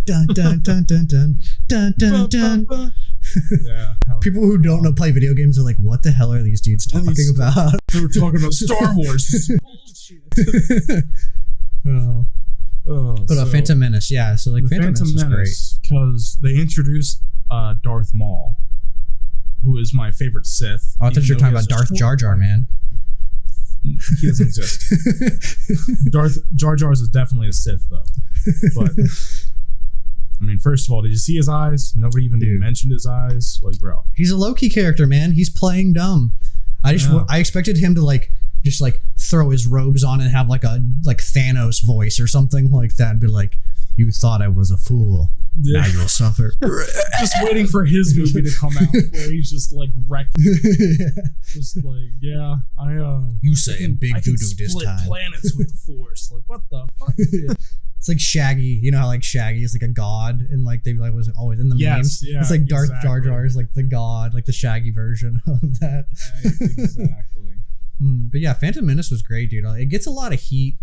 Dun dun dun dun dun dun dun dun. Yeah. People who don't know play video games are like, what the hell are these dudes talking about? They were talking about Star Wars. This is bullshit. Oh. But Phantom Menace, yeah. So like Phantom Menace was great because they introduced Darth Maul, who is my favorite Sith. Oh, I thought you were talking about Darth Jar Jar, man. He doesn't exist. Jar Jar is definitely a Sith, though. But I mean, first of all, did you see his eyes? Nobody even mentioned his eyes. Like, bro, he's a Loki character, man. He's playing dumb. I expected him to just throw his robes on and have like Thanos voice or something like that, and be like, "You thought I was a fool. Now you'll suffer." Just waiting for his movie to come out where he's just like wrecking. Just like, yeah, you saying big doo doo this split time. Planets with the Force. Like, what the fuck? It's like Shaggy. You know how like Shaggy is like a god, and like they was always in the memes. Yeah, it's like Darth Jar Jar is like the god, like the Shaggy version of that. Exactly. But yeah, Phantom Menace was great, dude. It gets a lot of heat.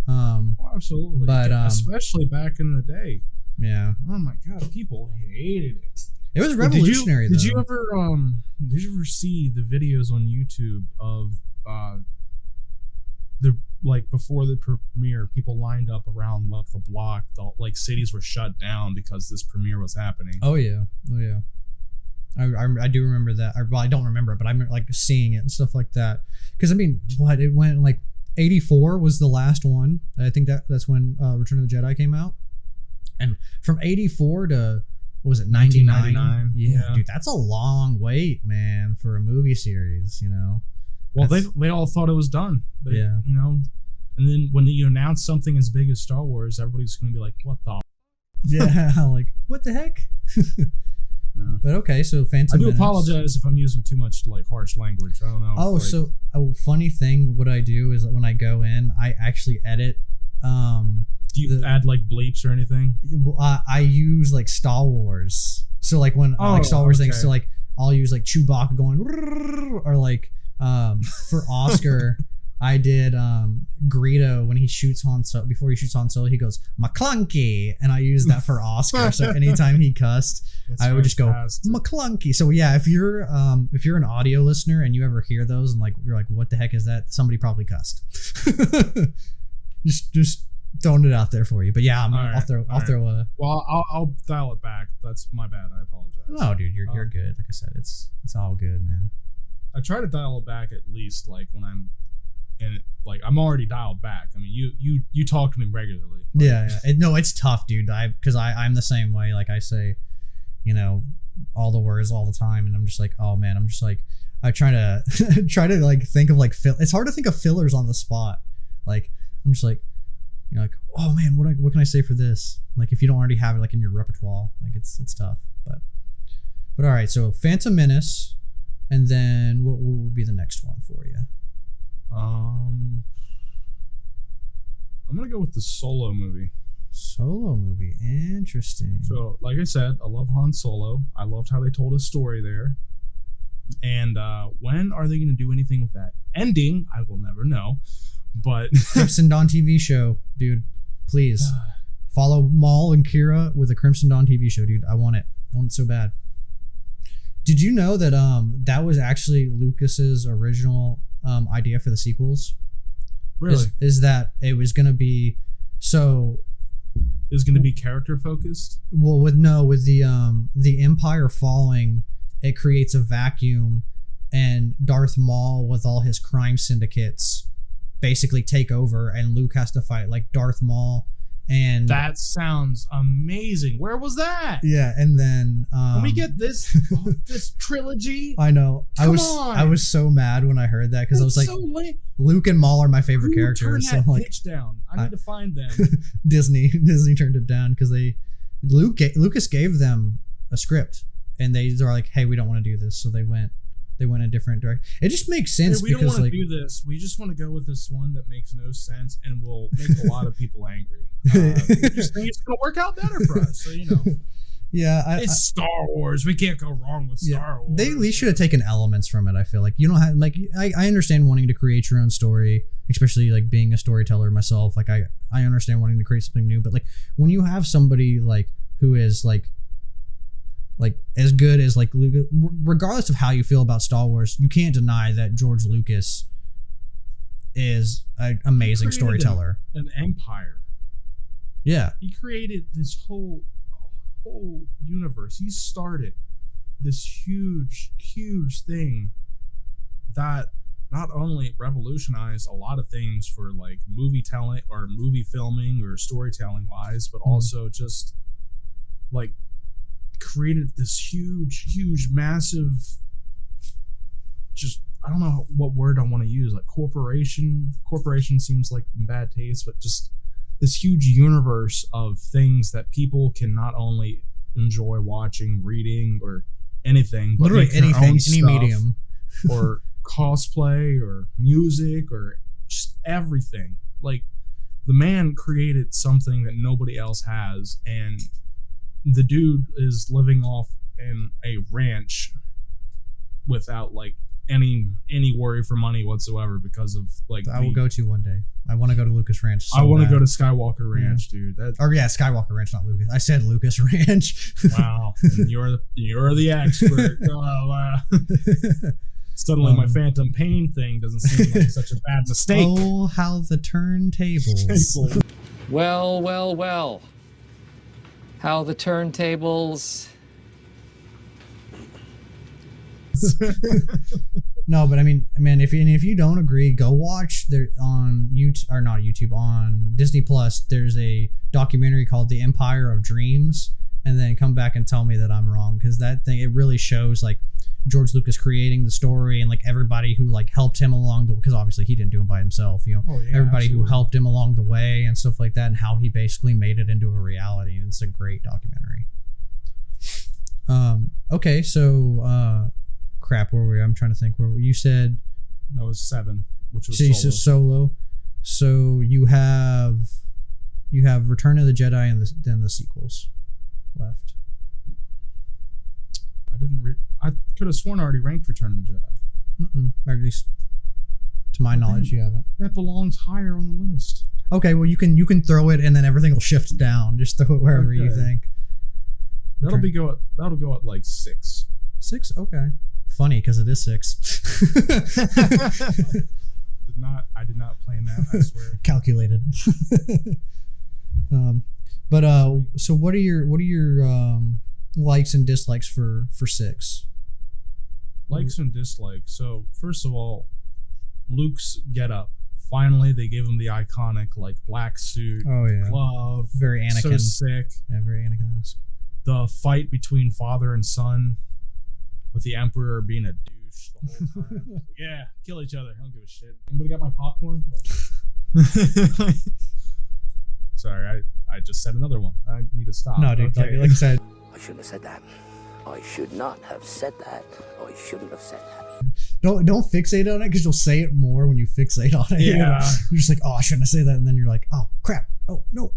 Absolutely. But especially back in the day. Yeah. Oh my god, people hated it. It was revolutionary. Did you ever see the videos on YouTube of the before the premiere, people lined up around like the block, cities were shut down because this premiere was happening. Oh yeah. I do remember that. I don't remember it, but I remember like seeing it and stuff like that. Because I mean, it went like 84 was the last one. I think that's when Return of the Jedi came out. And from 84 to, what was it, 99? Yeah, dude, that's a long wait, man, for a movie series, Well, they all thought it was done. Yeah. And then when you announce something as big as Star Wars, everybody's going to be like, what the? Yeah, like, what the heck? Yeah. But okay, so Phantom Menace. I do apologize if I'm using too much harsh language. I don't know. Oh, so a funny thing, what I do is that when I go in, I actually edit. Do you add bleeps or anything? I use Star Wars. So when Star Wars things, so I'll use Chewbacca going or for Oscar. I did Greedo when he shoots Han Solo. Before he shoots Han Solo, he goes McClunky, and I use that for Oscar. So anytime he cussed, I would just go McClunky. So yeah, if you're an audio listener and you ever hear those and you're like, what the heck is that? Somebody probably cussed. just throwing it out there for you. But yeah, I'll throw a. Well, I'll dial it back. That's my bad. I apologize. No, dude, you're good. Like I said, it's all good, man. I try to dial it back at least when I'm. And I'm already dialed back. I mean, you talk to me regularly. Yeah. No, it's tough, dude. Because I'm the same way. Like I say, all the words all the time, and I'm just like, oh man, I'm just like, I try to think of it's hard to think of fillers on the spot. I'm just like, oh man, what can I say for this? If you don't already have it in your repertoire, it's tough. But all right, so Phantom Menace, and then what will be the next one for you? I'm gonna go with the Solo movie. Solo movie, interesting. So, like I said, I love Han Solo. I loved how they told his story there. And when are they gonna do anything with that ending? I will never know. But Crimson Dawn TV show, dude. Please follow Maul and Kira with a Crimson Dawn TV show, dude. I want it. I want it so bad. Did you know that that was actually Lucas's original idea for the sequels? Really? Is that it was going to be it was going to be character focused? Well, with the Empire falling, it creates a vacuum, and Darth Maul with all his crime syndicates basically take over, and Luke has to fight Darth Maul. And that sounds amazing. Where was that? Yeah, and then can we get this trilogy? I know. I was so mad when I heard that because I was like, Luke and Maul are my favorite characters. Turn that pitch down. I need to find them. Disney turned it down because Lucas gave them a script, and they're like, hey, we don't want to do this, so they They went a different direction. It just makes sense we don't because want to like do this. We just want to go with this one that makes no sense and will make a lot of people angry. We just think it's going to work out better for us. So, yeah, it's Star Wars. We can't go wrong with Star Wars. They at least should have taken elements from it. I feel like you don't have like I understand wanting to create your own story, especially like being a storyteller myself. Like I understand wanting to create something new, but like when you have somebody like who is like as good as like Lucas, regardless of how you feel about Star Wars, you can't deny that George Lucas is an amazing storyteller. An empire. Yeah, he created this whole universe. He started this huge thing that not only revolutionized a lot of things for like movie telling or movie filming or storytelling wise, but also just like created this huge massive, just I don't know what word I want to use, like corporation seems like in bad taste, but just this huge universe of things that people can not only enjoy watching, reading, or anything, but literally anything, any medium, or cosplay, or music, or just everything. Like the man created something that nobody else has, and the dude is living off in a ranch without like any worry for money whatsoever because of like I will go to one day. I want to go to Lucas Ranch. I want to go to Skywalker Ranch, dude. Skywalker Ranch, not Lucas. I said Lucas Ranch. Wow, and you're the expert. Suddenly, my Phantom Pain thing doesn't seem like such a bad mistake. Oh, how the turntables! Well. How the turntables. No, but I mean, if you don't agree, go watch there on YouTube or not YouTube on Disney Plus. There's a documentary called The Empire of Dreams, and then come back and tell me that I'm wrong, because that thing, it really shows like George Lucas creating the story and like everybody who like helped him along the, because obviously he didn't do it by himself, everybody who helped him along the way and stuff like that, and how he basically made it into a reality. And it's a great documentary. Okay, so crap, where were we? I'm trying to think. Where you said that was 7, which was Solo. So you have Return of the Jedi and then the sequels left. I could have sworn I already ranked Return of the Jedi. Or at least to my knowledge, you haven't. That belongs higher on the list. Okay, well you can throw it and then everything will shift down. Just throw it wherever you think. That'll go at like 6. 6? Okay. Funny because it is 6. I did not plan that, I swear. Calculated. So what are your likes and dislikes for 6? Likes and dislikes. So first of all, Luke's getup. Finally, they gave him the iconic like black suit, glove. Very Anakin. So sick. Yeah, very Anakin-esque. The fight between father and son, with the Emperor being a douche the whole time. Yeah, kill each other. I don't give a shit. Anybody got my popcorn? Sorry, I just said another one. I need to stop. No, dude. Okay. Like I said. I shouldn't have said that. I should not have said that. I shouldn't have said that. Don't fixate on it, because you'll say it more when you fixate on it. Yeah. You're just like, oh, I shouldn't have said that, and then you're like, oh crap. Oh no.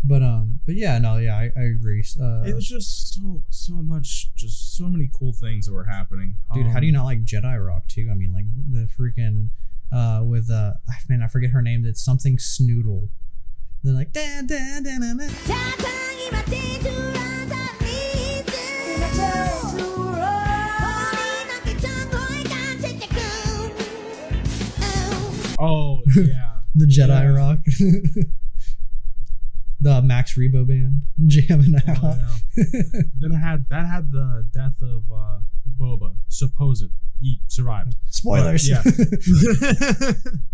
But yeah, no, yeah, I agree. It was just so much, just so many cool things that were happening. Dude, how do you not like Jedi Rock too? I mean, like the freaking with I forget her name. It's something Snoodle. They're like da da da da da. Oh yeah, the Jedi Rock. The Max Rebo band jamming out. Yeah. Then had the death of Boba. Supposed he survived. Spoilers. But, yeah.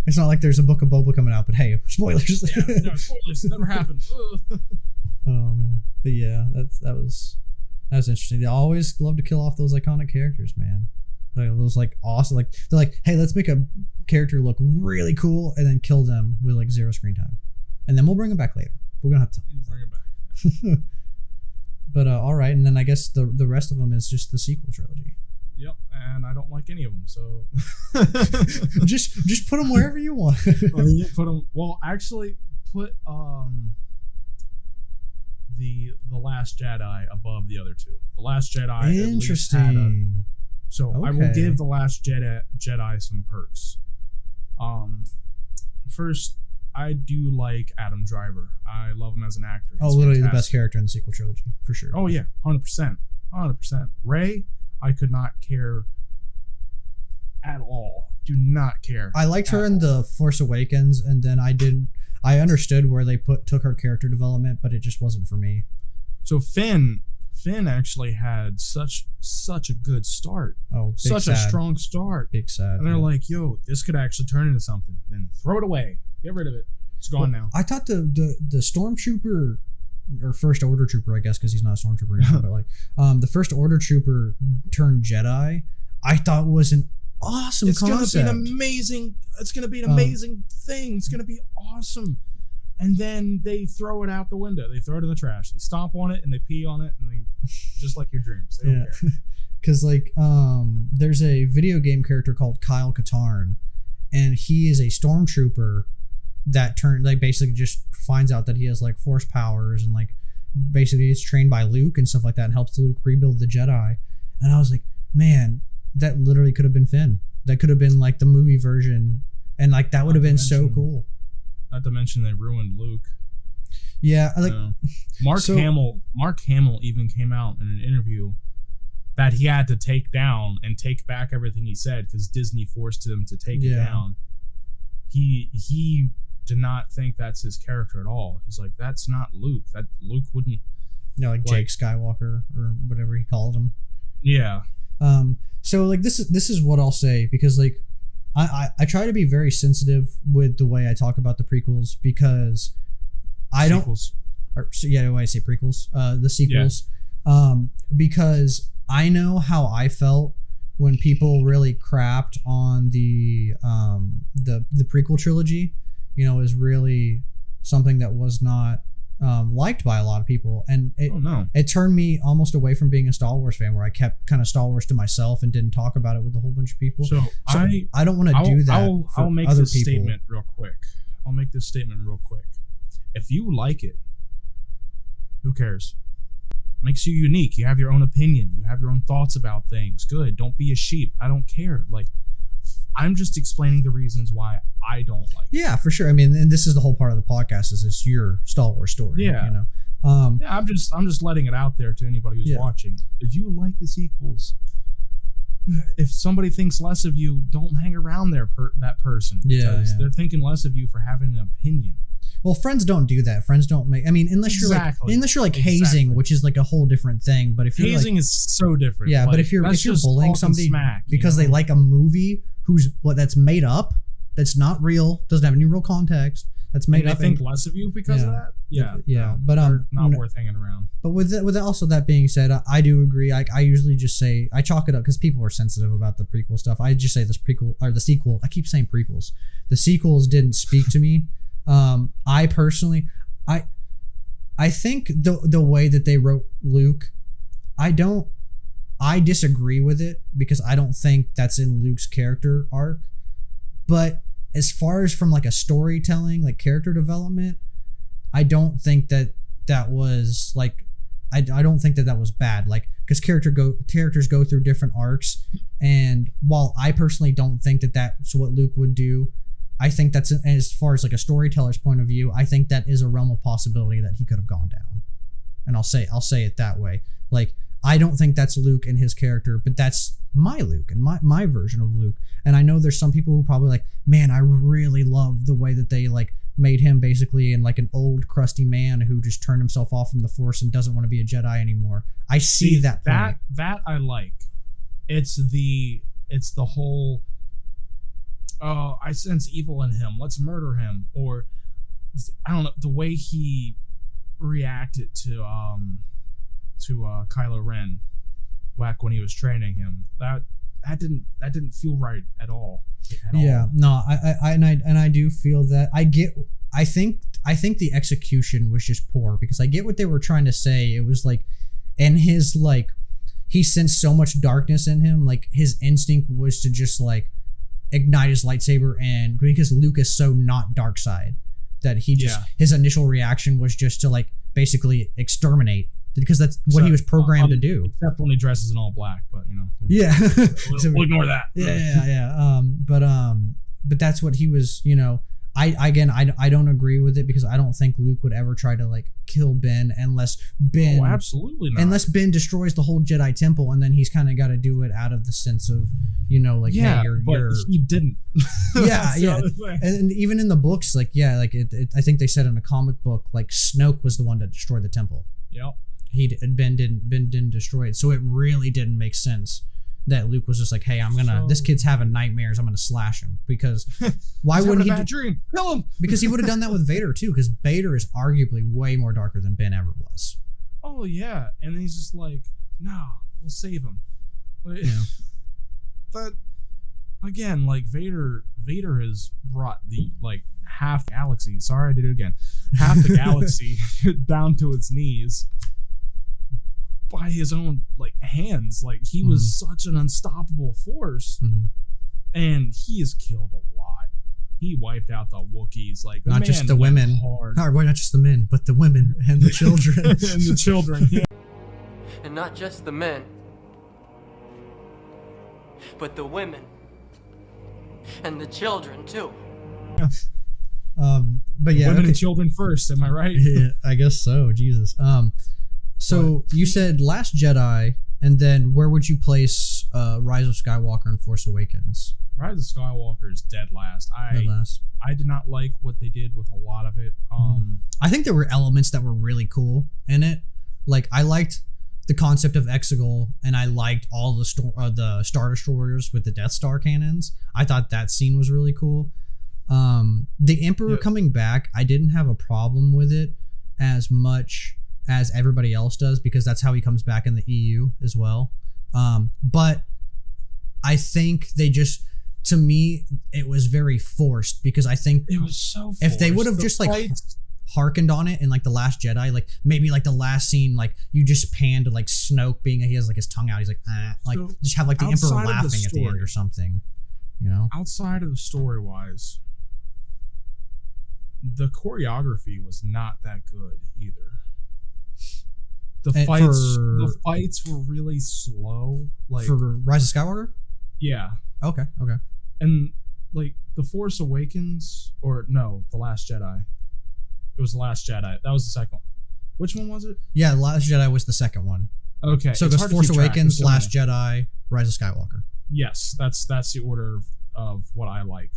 It's not like there's a book of Boba coming out, but hey, spoilers. No, spoilers. It never happened. Oh man, but yeah, that was interesting. They always love to kill off those iconic characters, man. Like those like awesome. Like they're like, hey, let's make a character look really cool and then kill them with like 0 screen time, and then we'll bring them back later. We're gonna have to bring it back. But all right, and then I guess the rest of them is just the sequel trilogy. Yep, and I don't like any of them, so just put them wherever you want. put them. Well, actually, put the Last Jedi above the other two. The Last Jedi. Interesting. I will give the Last Jedi some perks. First, I do like Adam Driver. I love him as an actor. He's literally fantastic. The best character in the sequel trilogy, for sure. Oh yeah, 100%. Rey, I could not care at all. Do not care. I liked her in The Force Awakens, and then I understood where they took her character development, but it just wasn't for me. So Finn actually had such a good start. Oh, such sad. A strong start. Big sad. And they're like, yo, this could actually turn into something. Then throw it away. Get rid of it. It's gone now. I thought the stormtrooper, or First Order Trooper, I guess, because he's not a stormtrooper anymore, but like the First Order Trooper turned Jedi, I thought was an awesome concept. It's gonna be an amazing thing. It's gonna be awesome. And then they throw it out the window. They throw it in the trash. They stomp on it and they pee on it, and they just like your dreams. They don't care. Because like there's a video game character called Kyle Katarn, and he is a stormtrooper that basically just finds out that he has like force powers, and like basically is trained by Luke and stuff like that, and helps Luke rebuild the Jedi. And I was like, man, that literally could have been Finn. That could have been like the movie version, and like that would have been so cool. Not to mention they ruined Luke. Yeah, like Mark Hamill even came out in an interview that he had to take down and take back everything he said because Disney forced him to take it down. He did not think that's his character at all. He's like, that's not Luke. That Luke wouldn't. Like Jake Skywalker or whatever he called him. Yeah. So like this is what I'll say, because like I try to be very sensitive with the way I talk about the prequels, because I sequels. When I say prequels, the sequels, because I know how I felt when people really crapped on the prequel trilogy. Is really something that was not liked by a lot of people, and it turned me almost away from being a Star Wars fan, where I kept kind of Star Wars to myself and didn't talk about it with a whole bunch of people. So I don't want to do that. I'll make this statement real quick. If you like it, who cares? Makes you unique. You have your own opinion. You have your own thoughts about things. Good. Don't be a sheep. I don't care. Like, I'm just explaining the reasons why I don't like it. Yeah, for sure. I mean, and this is the whole part of the podcast, is it's your Star Wars story. Yeah. I'm just letting it out there to anybody who's watching. If you like the sequels, if somebody thinks less of you, don't hang around that person, because they're thinking less of you for having an opinion. Well, friends don't do that. Friends don't make. I mean, unless you're like hazing, which is like a whole different thing. But if you're hazing is so different. Yeah, but if you're bullying somebody because they like a movie that's made up, that's not real, doesn't have any real context, that's made up. They think less of you because of that. Yeah. But not worth hanging around. But with also that being said, I do agree. I usually just say, I chalk it up because people are sensitive about the prequel stuff. I just say this prequel or the sequel. I keep saying prequels. The sequels didn't speak to me. I personally, I think the way that they wrote Luke, I disagree with it, because I don't think that's in Luke's character arc. But as far as from like a storytelling, like character development, I don't think that was like, I don't think that was bad. Like, because characters go through different arcs, and while I personally don't think that that's what Luke would do, I think that's, as far as like a storyteller's point of view, I think that is a realm of possibility that he could have gone down. And I'll say it that way. Like, I don't think that's Luke and his character, but that's my Luke and my version of Luke. And I know there's some people who probably like, man, I really love the way that they like made him basically in like an old crusty man who just turned himself off from the Force and doesn't want to be a Jedi anymore. I see that point. That I like. It's the whole, I sense evil in him, let's murder him. Or I don't know, the way he reacted to Kylo Ren back when he was training him, that didn't feel right at all. No, I do feel that. I think the execution was just poor, because I get what they were trying to say. It was like, and his like he sensed so much darkness in him, like his instinct was to just like ignite his lightsaber, and because Luke is so not dark side that he just his initial reaction was just to like basically exterminate, because that's what he was programmed to do. Except when he dresses in all black, but Yeah. we'll ignore that. Yeah. But that's what he was, I don't agree with it, because I don't think Luke would ever try to like kill Ben unless Ben absolutely not. Unless Ben destroys the whole Jedi Temple, and then he's kind of got to do it out of the sense of, like, hey, you're he didn't. Yeah. And even in the books, like, I think they said in a comic book, like Snoke was the one that destroyed the temple. Yep. Ben didn't destroy it, so it really didn't make sense that Luke was just like, hey, this kid's having nightmares, I'm gonna slash him, because why wouldn't he dream? Kill him. Because he would have done that with Vader too, because Vader is arguably way more darker than Ben ever was. Oh yeah, and he's just like, no, we'll save him. But again, like Vader has brought the like half the galaxy. Sorry, I did it again. Half the galaxy down to its knees by his own like hands. Like he was such an unstoppable force, and he has killed a lot. He wiped out the Wookiees. Like not just the women, not just the men, but the women and the children and the children. Yeah. And not just the men, but the women and the children too. But yeah, women and children first. Am I right? Yeah, I guess so. Jesus. So you said Last Jedi, and then where would you place Rise of Skywalker and Force Awakens? Rise of Skywalker is dead last. I did not like what they did with a lot of it. I think there were elements that were really cool in it. Like I liked the concept of Exegol, and I liked all the Star Destroyers with the Death Star cannons. I thought that scene was really cool. The Emperor coming back, I didn't have a problem with it as much as everybody else does, because that's how he comes back in the EU as well. But I think they just, to me, it was very forced, because I think it was so forced. If they would have just like harkened on it in like the Last Jedi, like maybe like the last scene, like you just pan to like Snoke being, he has like his tongue out, he's like like so just have like the Emperor laughing at the end or something, outside of the story wise, the choreography was not that good either. The fights were really slow. Like for Rise of Skywalker? Yeah. Okay. And like The Force Awakens, or no, The Last Jedi. It was The Last Jedi. That was the second one. Which one was it? Yeah, The Last Jedi was the second one. Okay. So it goes Force Awakens, Last Jedi, Rise of Skywalker. Yes, that's the order of what I like,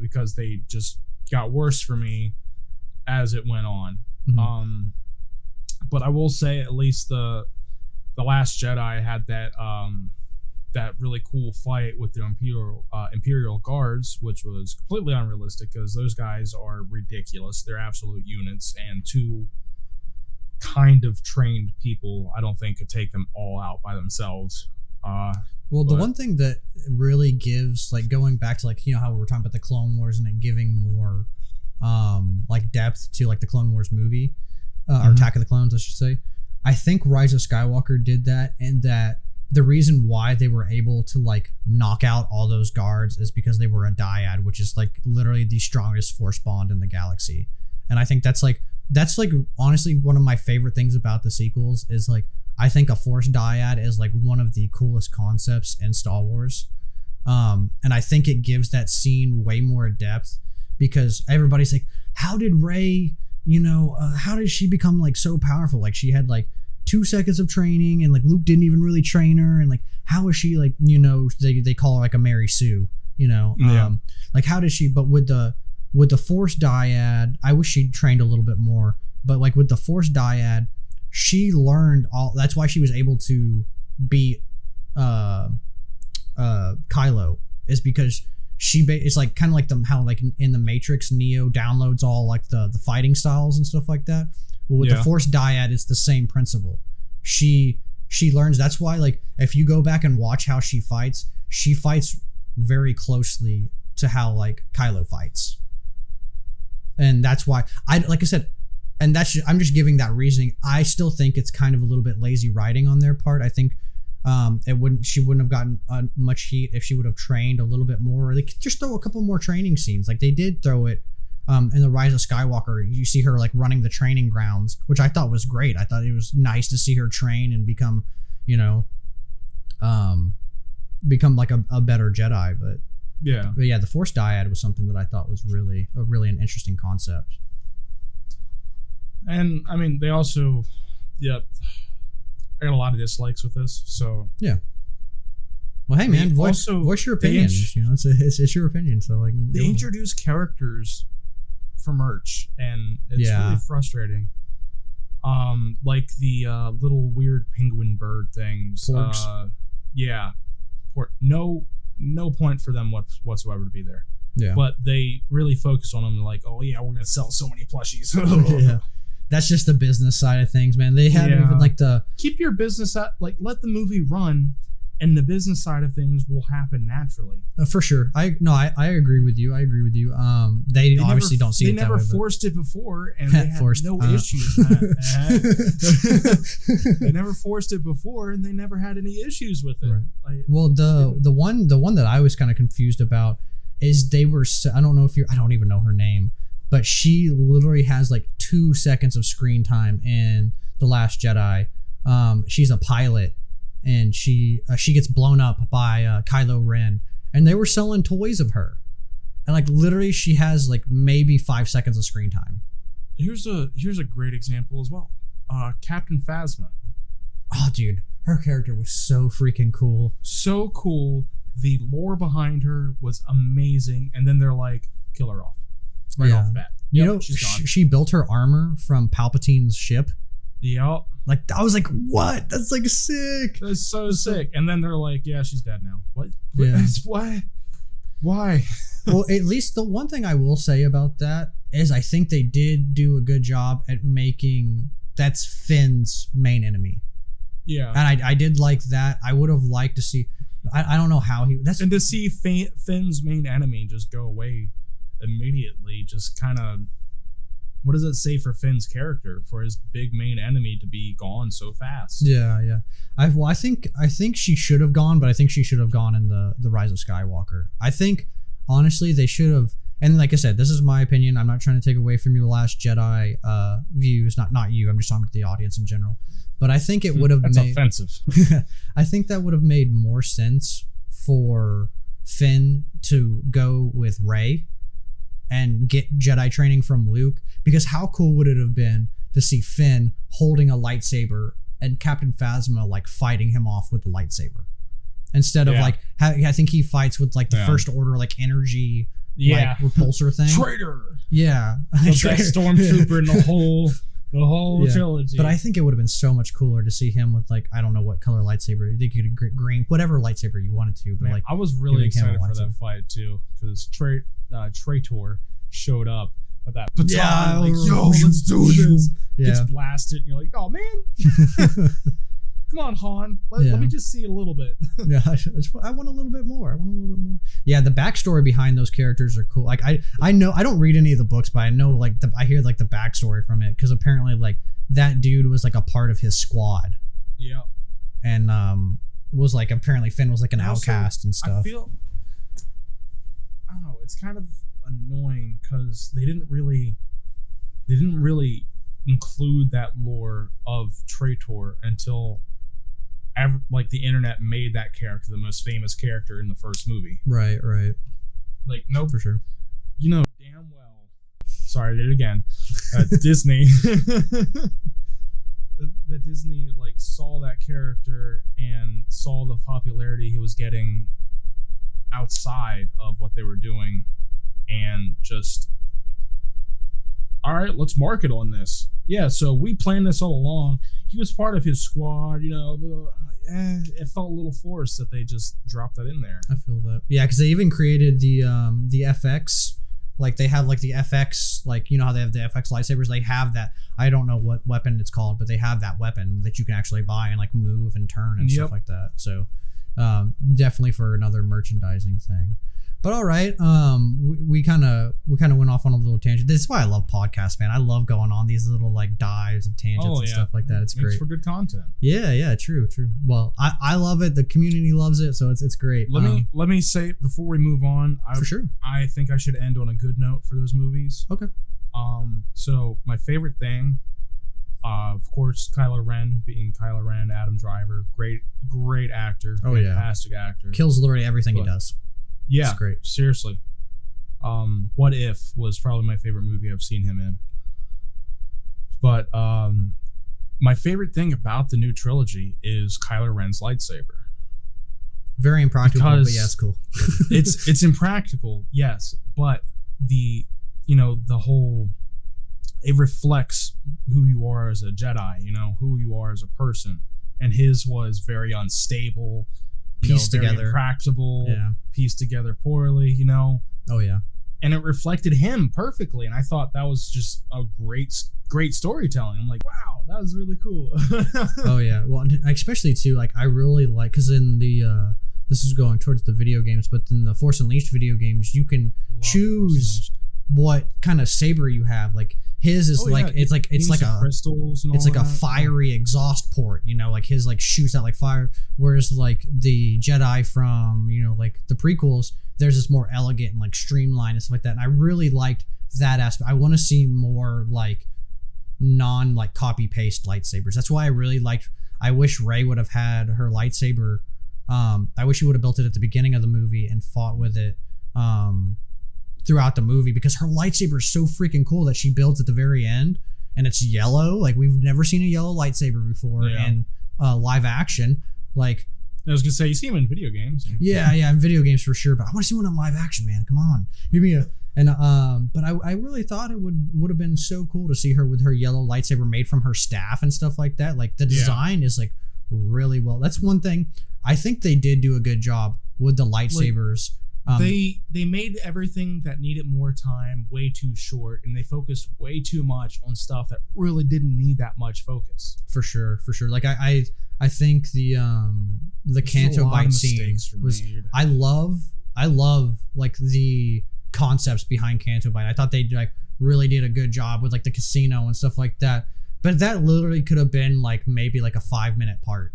because they just got worse for me as it went on. But I will say, at least the Last Jedi had that really cool fight with the Imperial Guards, which was completely unrealistic, because those guys are ridiculous. They're absolute units, and two kind of trained people, I don't think, could take them all out by themselves. The one thing that really gives, like, going back to, like, how we were talking about the Clone Wars and it giving more like depth to like the Clone Wars movie, or Attack of the Clones, I should say. I think Rise of Skywalker did that, and that the reason why they were able to like knock out all those guards is because they were a dyad, which is like literally the strongest force bond in the galaxy. And I think that's like honestly one of my favorite things about the sequels is like, I think a force dyad is like one of the coolest concepts in Star Wars. And I think it gives that scene way more depth, because everybody's like, how did Rey, how did she become like so powerful? Like she had like 2 seconds of training, and like Luke didn't even really train her, and like how is she like, they call her like a Mary Sue, like how did she? But with the Force dyad, I wish she trained a little bit more, but like with the Force dyad, she learned all. That's why she was able to beat Kylo, is because it's like kind of like how like in the Matrix, Neo downloads all like the fighting styles and stuff like that. Well, with the Force dyad, it's the same principle. She learns. That's why, like, if you go back and watch how she fights very closely to how like Kylo fights, and that's why like I said, and I'm just giving that reasoning. I still think it's kind of a little bit lazy writing on their part. I think she wouldn't have gotten much heat if she would have trained a little bit more. Or they could just throw a couple more training scenes, like they did throw it in the Rise of Skywalker. You see her like running the training grounds, which I thought was great. I thought it was nice to see her train and become, become like a better Jedi. But yeah, the Force dyad was something that I thought was really an interesting concept. And I mean, they also, I got a lot of dislikes with this. So yeah. Well, hey man, voice your opinions. It's your opinion. So like, they introduce characters for merch, and it's really frustrating. Like the little weird penguin bird things. Porgs. No point for them whatsoever to be there. Yeah. But they really focus on them, like, oh yeah, we're gonna sell so many plushies. Yeah. That's just the business side of things, man. They had even like keep your business at, like, let the movie run, and the business side of things will happen naturally. For sure. I agree with you. They obviously don't see it that way. They never forced it before, and they had no issues. They never forced it before, and they never had any issues with it. Right. Like, well, the one that I was kind of confused about is I don't even know her name, but she literally has like 2 seconds of screen time in The Last Jedi. She's a pilot, and she gets blown up by Kylo Ren, and they were selling toys of her, and like literally she has like maybe 5 seconds of screen time. Here's a great example as well. Captain Phasma. Oh, dude, her character was so freaking cool. So cool. The lore behind her was amazing, and then they're like, kill her off right off the bat. She's gone. She built her armor from Palpatine's ship. Yep. Like, I was like, what? That's like sick. That's so sick. And then they're like, yeah, she's dead now. What? Yeah. Why? Well, at least the one thing I will say about that is I think they did do a good job at making that's Finn's main enemy. Yeah. And I did like that. I would have liked to see, I don't know how and to see Finn's main enemy just go away immediately, just kind of, what does it say for Finn's character, for his big main enemy to be gone so fast? Yeah. I think she should have gone, but I think she should have gone in the Rise of Skywalker. I think honestly they should have, and like I said, this is my opinion. I'm not trying to take away from your Last Jedi views, not you. I'm just talking to the audience in general. But I think it would have That's offensive. I think that would have made more sense for Finn to go with Rey and get Jedi training from Luke, because how cool would it have been to see Finn holding a lightsaber and Captain Phasma like fighting him off with the lightsaber, instead of like I think he fights with like the First Order like energy like repulsor thing. Traitor. Yeah, the best stormtrooper in the whole trilogy. But I think it would have been so much cooler to see him with like, I don't know what color lightsaber. They could get green, whatever lightsaber you wanted to. But man, like, I was really excited for that fight too, because Traitor showed up with that baton. Yeah, like, yo, let's do this. Yeah. Gets blasted, and you're like, oh man. Come on, Han. Let me just see a little bit. Yeah, I want a little bit more. Yeah, the backstory behind those characters are cool. Like I know I don't read any of the books, but I know like I hear like the backstory from it, because apparently like that dude was like a part of his squad. Yeah. And was like, apparently Finn was like an outcast and stuff. I don't know. It's kind of annoying because they didn't really include that lore of Traitor until like the internet made that character the most famous character in the first movie. Right. Like, no, for sure. You know damn well. Sorry, I did it again. Disney. that Disney like saw that character and saw the popularity he was getting outside of what they were doing, and just, all right, let's market on this. Yeah, so we planned this all along. He was part of his squad, you know. It felt a little forced that they just dropped that in there. I feel that. Yeah, because they even created the FX. Like, they have like the FX, like, you know how they have the FX lightsabers? They have that. I don't know what weapon it's called, but they have that weapon that you can actually buy and like move and turn and stuff like that. So definitely for another merchandising thing. But all right, we kind of went off on a little tangent. This is why I love podcasts, man. I love going on these little like dives of tangents and stuff like that. It's Makes great for good content. Yeah, true. Well, I love it. The community loves it, so it's great. Let me say before we move on, for sure. I think I should end on a good note for those movies. Okay. So my favorite thing, of course, Kylo Ren being Kylo Ren, Adam Driver, great actor, fantastic actor, kills literally everything he does. Yeah, it's great. Seriously. What If was probably my favorite movie I've seen him in. But my favorite thing about the new trilogy is Kylo Ren's lightsaber. Very impractical, but yeah, it's cool. it's impractical, yes, but the whole, it reflects who you are as a Jedi, who you are as a person. And his was very unstable, pieced together, impractical, pieced together poorly, Oh yeah. And it reflected him perfectly, and I thought that was just a great storytelling. I'm like, wow, that was really cool. Oh yeah, well, especially too, like I really like, because in the this is going towards the video games, but in the Force Unleashed video games, you can choose what kind of saber you have. Like his is it's like a crystals and it's all like a that. fiery exhaust port, like his like shoots out like fire, whereas like the Jedi from like the prequels, there's this more elegant and like streamlined and stuff like that. And I really liked that aspect. I want to see more like non like copy paste lightsabers. That's why I really liked, I wish Rey would have had her lightsaber. I wish he would have built it at the beginning of the movie and fought with it throughout the movie, because her lightsaber is so freaking cool that she builds at the very end, and it's yellow. Like we've never seen a yellow lightsaber before in live action. Like I was gonna say, you see him in video games. Yeah, in video games for sure. But I want to see one in live action, man. Come on, give me a. And but I really thought it would have been so cool to see her with her yellow lightsaber made from her staff and stuff like that. Like the design is like really well. That's one thing I think they did do a good job with the lightsabers. They made everything that needed more time way too short, and they focused way too much on stuff that really didn't need that much focus. For sure. Like I think the Canto Bight scene was made. I love like the concepts behind Canto Bight. I thought they like really did a good job with like the casino and stuff like that. But that literally could have been like maybe like a 5-minute part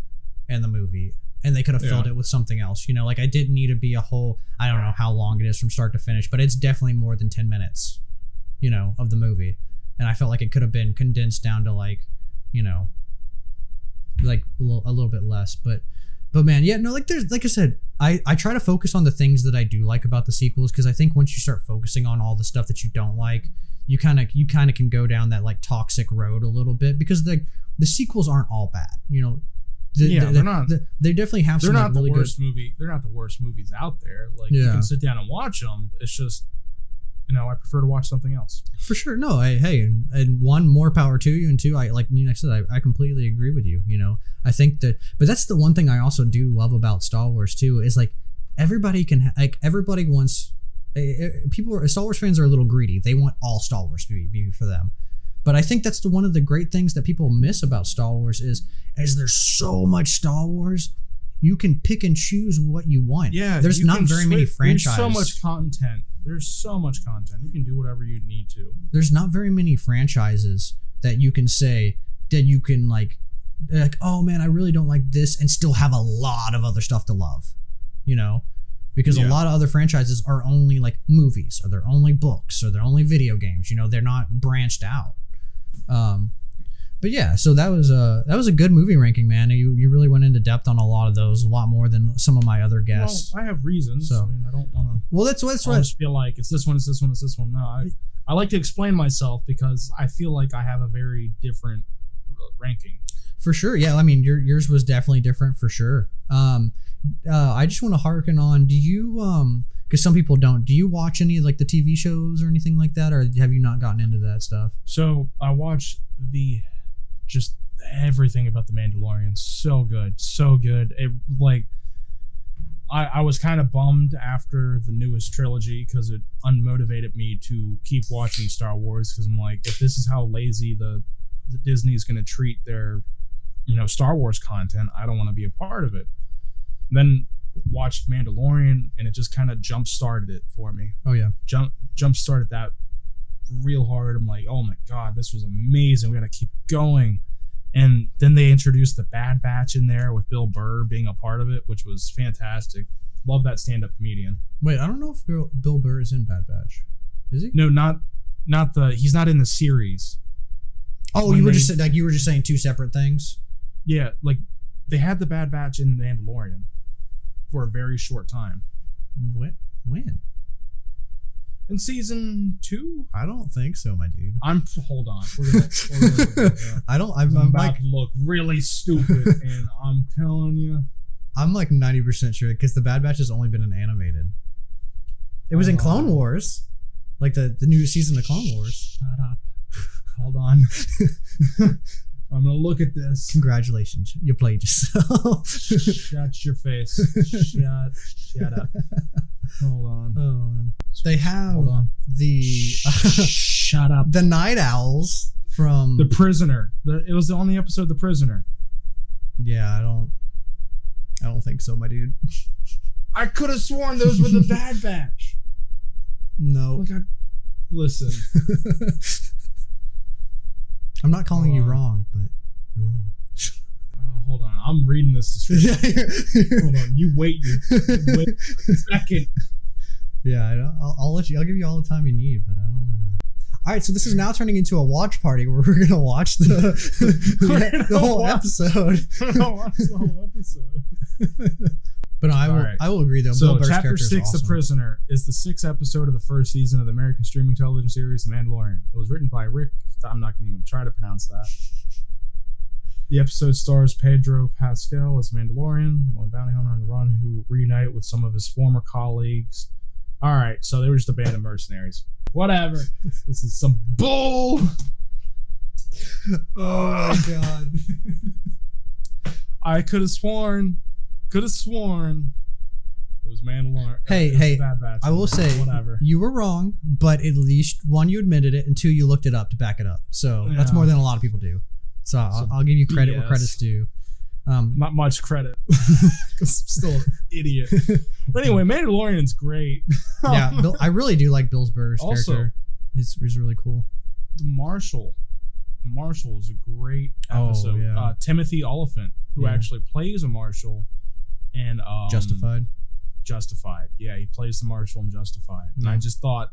in the movie, and they could have filled it with something else. Like I didn't need to be a whole, I don't know how long it is from start to finish, but it's definitely more than 10 minutes, of the movie. And I felt like it could have been condensed down to like, like a little bit less. But man, yeah, no, like there's, like I said, I try to focus on the things that I do like about the sequels, because I think once you start focusing on all the stuff that you don't like, you kind of can go down that like toxic road a little bit, because the sequels aren't all bad, they're not. They definitely have some like, really good movie. They're not the worst movies out there. Like you can sit down and watch them. It's just, I prefer to watch something else. For sure. No, hey, and one, more power to you, and two, I like I said, I completely agree with you. I think that, but that's the one thing I also do love about Star Wars too, is like everybody wants. Star Wars fans are a little greedy. They want all Star Wars to be for them. But I think that's one of the great things that people miss about Star Wars is there's so much Star Wars, you can pick and choose what you want. Yeah, there's not very many franchises. There's so much content. There's so much content. You can do whatever you need to. There's not very many franchises that you can say that you can like, oh man, I really don't like this, and still have a lot of other stuff to love. Because a lot of other franchises are only like movies, or they're only books, or they're only video games. They're not branched out. But yeah, so that was a good movie ranking, man. You really went into depth on a lot of those, a lot more than some of my other guests. Well, I have reasons. So I don't want to. Well, that's what I just feel like it's this one, it's this one, it's this one. No, I like to explain myself, because I feel like I have a very different ranking. For sure, yeah. I mean, yours was definitely different for sure. I just want to harken on. Do you because some people don't. Do you watch any of like the TV shows or anything like that, or have you not gotten into that stuff? So I watch just everything about the Mandalorian. So good. It like I was kind of bummed after the newest trilogy, because it unmotivated me to keep watching Star Wars, because I'm like, if this is how lazy the Disney's going to treat their Star Wars content, I don't want to be a part of it. Then watched Mandalorian, and it just kind of jump started it for me. Oh yeah. Jump started that real hard. I'm like, oh my god, this was amazing. We got to keep going. And then they introduced the Bad Batch in there with Bill Burr being a part of it, which was fantastic. Love that stand-up comedian. Wait, I don't know if Bill Burr is in Bad Batch. Is he? No, not the. He's not in the series. Oh, you were just saying two separate things. Yeah, like they had the Bad Batch in Mandalorian for a very short time. When? In season 2? I don't think so, my dude. Hold on. We're gonna I'm about to look really stupid, and I'm telling you. I'm like 90% sure because the Bad Batch has only been in animated. It was in Clone Wars, like the new season of Clone Wars. Shut up. Hold on. I'm gonna look at this. Congratulations, you played yourself. Shut your face. Shut up. Hold on. Oh, they have the shut up. The Night Owls from The Prisoner. It was the only episode, The Prisoner. Yeah, I don't think so, my dude. I could have sworn those were the Bad Batch. No. Listen. I'm not calling you wrong, but you're wrong. Hold on. I'm reading this description. Hold on. You wait a second. Yeah, I'll let you. I'll give you all the time you need, but I don't know. All right, so this is now turning into a watch party where we're gonna watch the whole episode. We're gonna watch the whole episode. But no, I will agree though. So Bill Burr's Chapter 6, awesome. The Prisoner, is the 6th episode of the first season of the American streaming television series The Mandalorian. It was written by Rick. I'm not gonna even try to pronounce that. The episode stars Pedro Pascal as Mandalorian, one bounty hunter on the run who reunited with some of his former colleagues. All right, so they were just a band of mercenaries. Whatever. This is some bull. Oh my god. I could have sworn it was Mandalorian. Hey, Bad Batch. I will say, whatever. You were wrong, but at least one, you admitted it, and two, you looked it up to back it up. So that's more than a lot of people do. So I'll give you credit where credit's due. Not much credit, because I'm still an idiot. But anyway, Mandalorian's great. Yeah, I really do like Bill Burr's character. He's really cool. The Marshal is a great episode. Oh, yeah. Timothy Oliphant, who actually plays a Marshal in Justified. Yeah, he plays the Marshal in Justified. And I just thought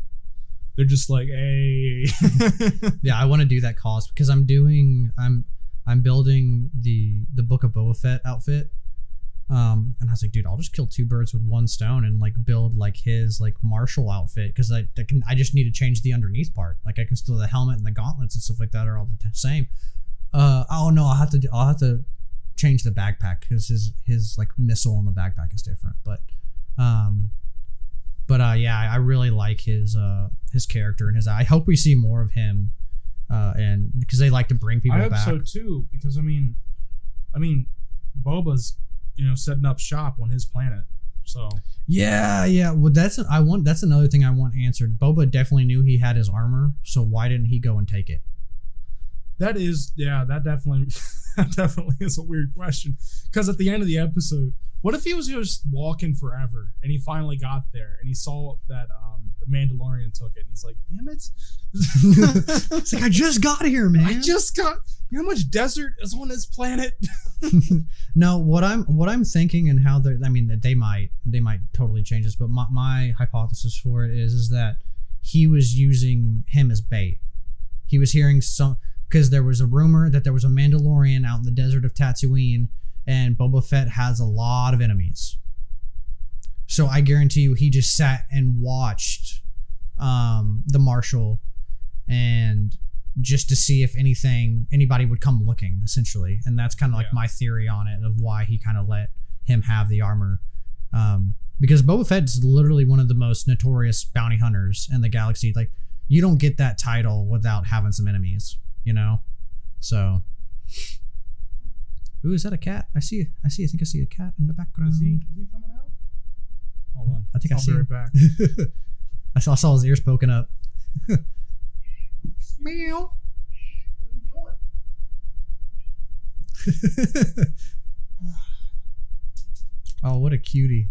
they're just like, hey. Yeah, I want to do that cause because I'm building the Book of Boba Fett outfit. And I was like, dude, I'll just kill two birds with one stone and like build like his like Marshal outfit because I just need to change the underneath part. Like I can still the helmet and the gauntlets and stuff like that are all the same. Oh no, I'll have to change the backpack because his like missile in the backpack is different. But yeah, I really like his character and I hope we see more of him. And because they like to bring people back. I hope so too, because I mean, Boba's setting up shop on his planet, so yeah. Well, that's another thing I want answered. Boba definitely knew he had his armor, so why didn't he go and take it? That definitely is a weird question. Because at the end of the episode, what if he was just walking forever and he finally got there and he saw that the Mandalorian took it and he's like, damn it. It's like, I just got here, man. You know how much desert is on this planet? No, what I'm thinking and how they might totally change this, but my hypothesis for it is that he was using him as bait. He was hearing because there was a rumor that there was a Mandalorian out in the desert of Tatooine, and Boba Fett has a lot of enemies. So I guarantee you he just sat and watched the Marshal and just to see if anybody would come looking, essentially. And that's kind of like my theory on it of why he kind of let him have the armor. Because Boba Fett's literally one of the most notorious bounty hunters in the galaxy. Like, you don't get that title without having some enemies, So, ooh, is that a cat? I think I see a cat in the background. Is he coming out? Hold on. I think I'll be right back. I saw his ears poking up. Meow. What are you doing? Oh, what a cutie.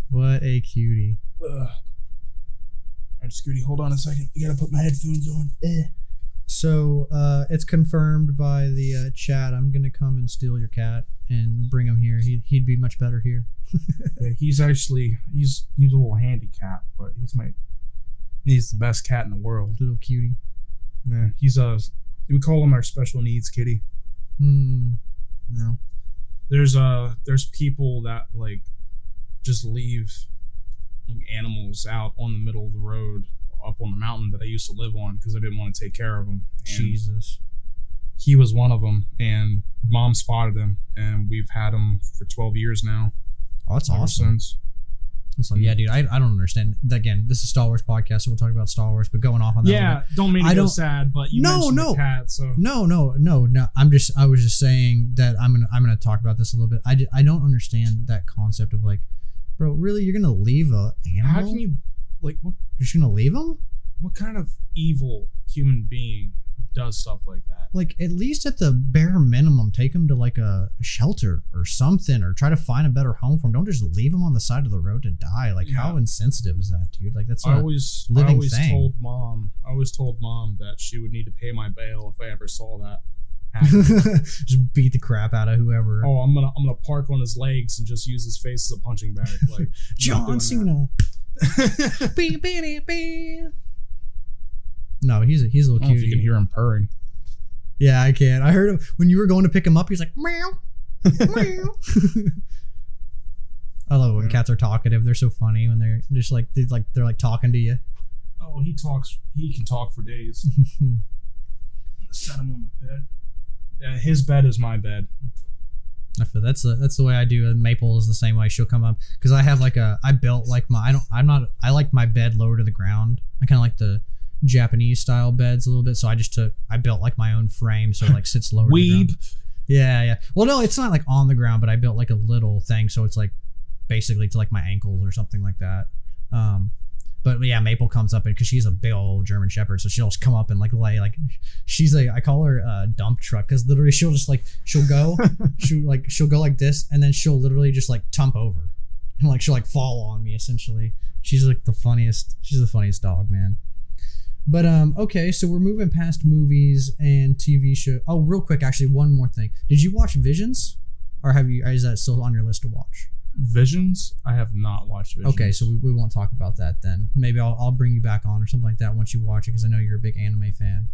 What a cutie. All right, Scooty, hold on a second. You gotta put my headphones on. So it's confirmed by the chat. I'm gonna come and steal your cat and bring him here. He'd be much better here. Yeah, he's a little handicapped, but he's the best cat in the world. Little cutie. Yeah, we call him our special needs kitty. No. There's people that like just leave animals out on the middle of the road up on the mountain that I used to live on because I didn't want to take care of them. And Jesus. he was one of them, and Mom spotted him, and we've had him for 12 years now. Oh, that's awesome. Since. It's like, yeah, dude, I don't understand. Again, this is a Star Wars podcast, so we'll talk about Star Wars, but going off on that. Yeah, don't mean to go sad, but you mentioned the cat, so. No. I was just saying that I'm gonna talk about this a little bit. I don't understand that concept of like, bro, really, you're gonna leave a animal? How can you, like, what? You're just gonna leave him? What kind of evil human being does stuff like that? Like, at least at the bare minimum, take him to like a shelter or something, or try to find a better home for him. Don't just leave him on the side of the road to die. Like, how insensitive is that, dude? Like, that's not a living thing. I always told Mom that she would need to pay my bail if I ever saw that. Just beat the crap out of whoever. Oh, I'm gonna park on his legs and just use his face as a punching bag, like John Cena. No, he's a little cute. You can hear him purring. Yeah, I can. I heard him when you were going to pick him up. He's like meow, meow. I love it when cats are talkative. They're so funny when they're just like they're like talking to you. Oh, he talks. He can talk for days. I'm gonna set him on my bed. Yeah, his bed is my bed. I feel that's the way I do. Maple is the same way. She'll come up because I have like I built like I like my bed lower to the ground. I kind of like the Japanese style beds a little bit, so I built like my own frame so it like sits lower to the ground. Yeah. Well, no, it's not like on the ground, but I built like a little thing so it's like basically to like my ankles or something like that. But yeah, Maple comes up and because she's a big old German Shepherd, so she'll just come up and like lay like she's like I call her a dump truck because literally she'll go she'll go like this and then she'll literally just like tump over and like she'll like fall on me essentially. She's like the funniest dog, man. But okay, so we're moving past movies and TV show. Oh, real quick, actually, one more thing. Did you watch Visions, or is that still on your list to watch? Visions? I have not watched Visions. Okay, so we won't talk about that then. Maybe I'll bring you back on or something like that once you watch it because I know you're a big anime fan.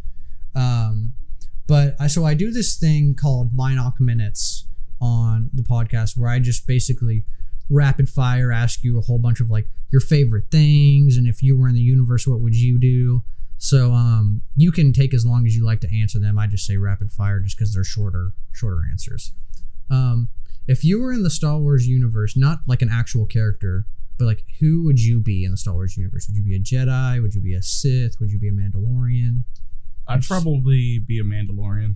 But I do this thing called Mynonk Minutes on the podcast where I just basically rapid fire ask you a whole bunch of like your favorite things and if you were in the universe, what would you do? So you can take as long as you like to answer them. I just say rapid fire just because they're shorter answers. If you were in the Star Wars universe, not like an actual character, but like who would you be in the Star Wars universe? Would you be a Jedi? Would you be a Sith? Would you be a Mandalorian? I'd probably be a Mandalorian.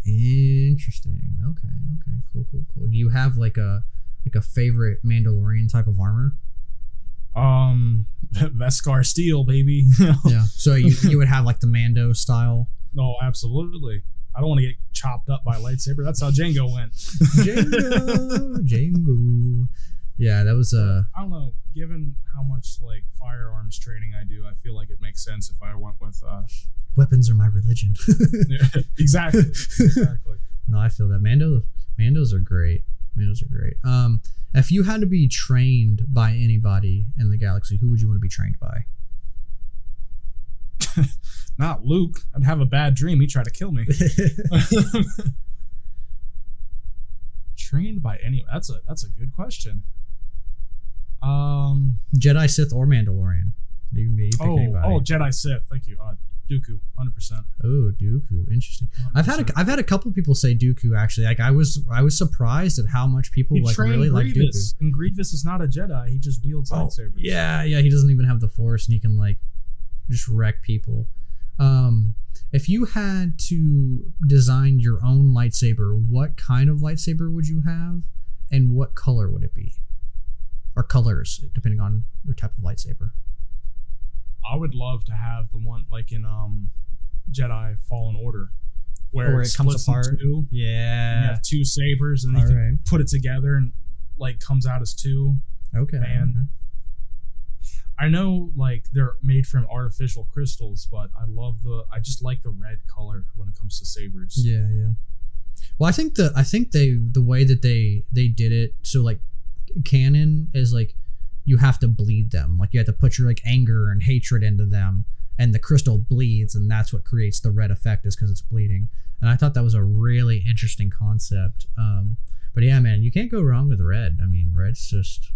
Interesting. Okay. Cool. Do you have like a favorite Mandalorian type of armor? Beskar steel, baby. Yeah. So you would have like the Mando style. No, absolutely. I don't want to get chopped up by a lightsaber. That's how Django went. Django. Yeah, that was I don't know. Given how much like firearms training I do, I feel like it makes sense if I went with weapons are my religion. Exactly. No, I feel that Mandos are great. If you had to be trained by anybody in the galaxy, who would you want to be trained by? Not Luke. I'd have a bad dream. He'd try to kill me. Trained by anyone? That's a good question. Jedi, Sith, or Mandalorian. You can pick anybody. Oh, Jedi, Sith. Thank you. Dooku, 100%. Oh, Dooku, interesting. 100%. I've had a couple people say Dooku actually. Like I was surprised at how much people He like trained really like Grievous, Dooku. And Grievous is not a Jedi. He just wields lightsabers. Yeah. He doesn't even have the Force, and he can like just wreck people. If you had to design your own lightsaber, what kind of lightsaber would you have, and what color would it be, or colors depending on your type of lightsaber? I would love to have the one like in Jedi Fallen Order, where it comes splits in apart. two. Yeah. You have two sabers, and you can Alright. put it together and like comes out as two. Okay. And okay. I know like they're made from artificial crystals, but I just like the red color when it comes to sabers. Yeah, yeah. Well, I think the way that they did it, so like canon is like you have to bleed them. Like you have to put your like anger and hatred into them, and the crystal bleeds, and that's what creates the red effect, is because it's bleeding. And I thought that was a really interesting concept. But yeah, man, you can't go wrong with red. I mean, red's just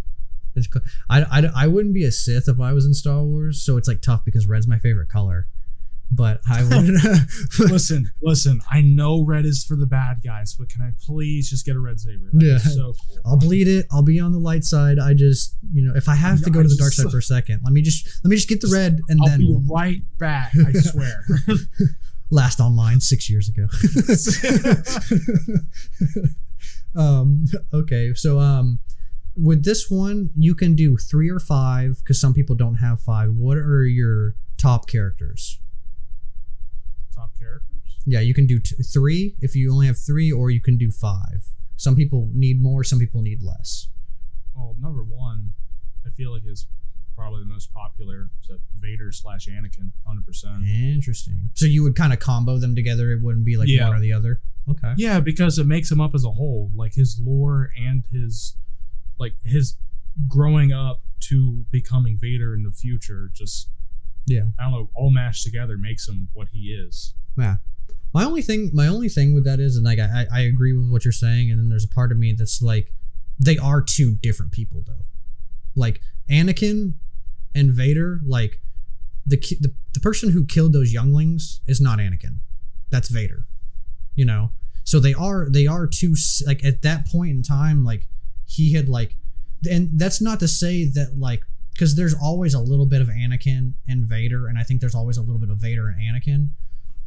it's. I wouldn't be a Sith if I was in Star Wars, so it's like tough because red's my favorite color. But I would listen. I know red is for the bad guys, but can I please just get a red saber? That'd be so cool. I'll bleed it. I'll be on the light side. I just, if I have to go to the dark side for a second, let me just get the red, and I'll then be right back. I swear. Last online 6 years ago. Okay, so with this one, you can do 3 or 5 because some people don't have 5. What are your top characters? Top characters? Yeah, you can do 3 if you only have 3, or you can do 5. Some people need more, some people need less. Well, number 1, I feel like is probably the most popular. So Vader / Anakin, 100%. Interesting. So you would kind of combo them together. It wouldn't be like one or the other. Okay. Yeah, because it makes him up as a whole, like his lore and his growing up to becoming Vader in the future. Just I don't know, all mashed together makes him what he is. Yeah. My only thing with that is, and like I agree with what you're saying, and then there's a part of me that's like, they are 2 different people though. Like Anakin and Vader, like the person who killed those younglings is not Anakin. That's Vader. So they are 2, like at that point in time, like he had like, and that's not to say that like, because there's always a little bit of Anakin and Vader, and I think there's always a little bit of Vader and Anakin,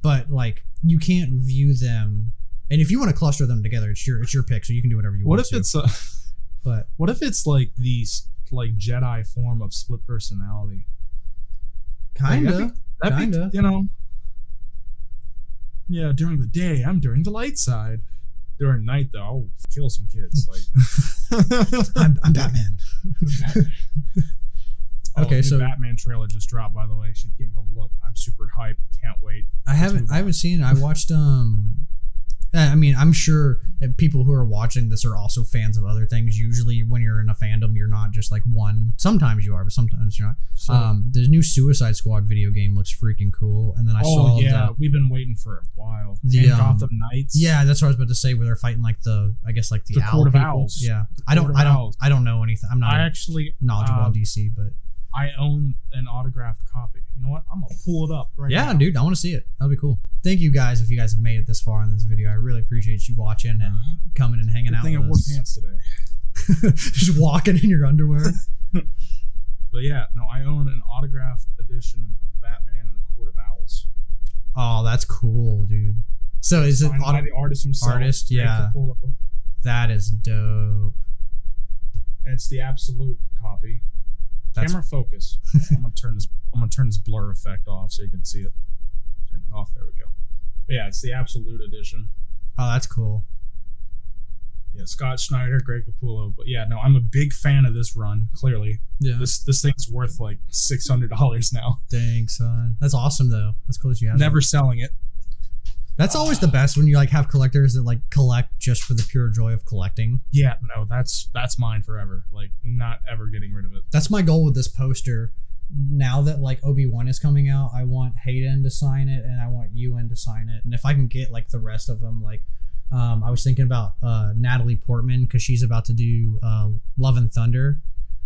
but like you can't view them. And if you want to cluster them together, it's your pick, so you can do whatever you want. What if it's like these like Jedi form of split personality? Kinda. Yeah, during the day I'm during the light side. During night though, I'll kill some kids. Like I'm Batman. Okay, so Batman trailer just dropped, by the way. You should give it a look. I'm super hyped. Can't wait. I haven't seen it. I watched I mean, I'm sure people who are watching this are also fans of other things. Usually when you're in a fandom, you're not just like one. Sometimes you are, but sometimes you're not. So, the new Suicide Squad video game looks freaking cool. And then I saw we've been waiting for a while. The Gotham Knights. Yeah, that's what I was about to say, where they're fighting like the owl Court of people. Owls. Yeah. I don't know anything. I'm not knowledgeable on DC, but I own an autographed copy. You know what? I'm gonna pull it up right now. Yeah, dude, I want to see it. That'll be cool. Thank you guys if you guys have made it this far in this video. I really appreciate you watching and coming and hanging out with us. I wore pants today. Just walking in your underwear. But yeah, no, I own an autographed edition of Batman and the Court of Owls. Oh, that's cool, dude. So is it by the artist himself? Artist, yeah. That is dope. And it's the absolute copy. Camera focus. I'm gonna turn this blur effect off so you can see it. Turn it off. There we go. But yeah, it's the absolute edition. Oh, that's cool. Yeah, Scott Snyder, Greg Capullo. But yeah, no, I'm a big fan of this run. Clearly, yeah. This thing's worth like $600 now. Dang, son. That's awesome though. That's cool that you have. Never selling it. That's always the best when you like have collectors that like collect just for the pure joy of collecting. Yeah, no, that's mine forever. Like, not ever getting rid of it. That's my goal with this poster. Now that like Obi-Wan is coming out, I want Hayden to sign it and I want Ewan to sign it. And if I can get like the rest of them, like I was thinking about Natalie Portman because she's about to do Love and Thunder.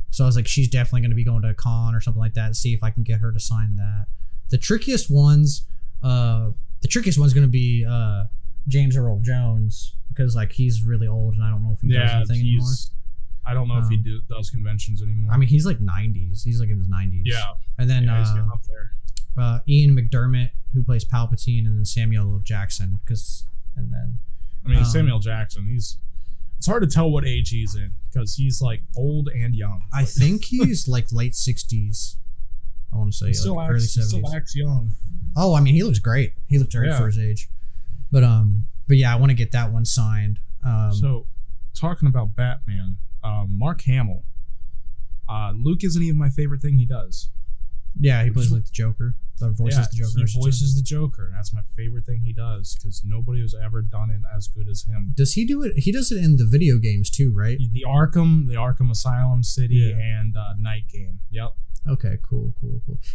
So I was like, she's definitely going to be going to a con or something like that. See if I can get her to sign that. The trickiest one's going to be James Earl Jones because like he's really old and I don't know if he does anything anymore. I don't know if he does conventions anymore. I mean, he's like 90s. He's like in his 90s. Yeah. And then he's getting up there. Ian McDermott, who plays Palpatine, and then Samuel L. Jackson. Samuel Jackson, it's hard to tell what age he's in because he's like old and young. I think he's like late 60s. I want to say early 70s. He still acts young. Oh, I mean, he looks great. He looks great for his age. But yeah, I want to get that one signed. So, talking about Batman, Mark Hamill. Luke isn't even my favorite thing he does. Yeah, he plays like the Joker. The voices the Joker. He voices the Joker, and that's my favorite thing he does because nobody has ever done it as good as him. Does he do it? He does it in the video games too, right? The Arkham Asylum City, and Night Game. Yep. Okay, cool.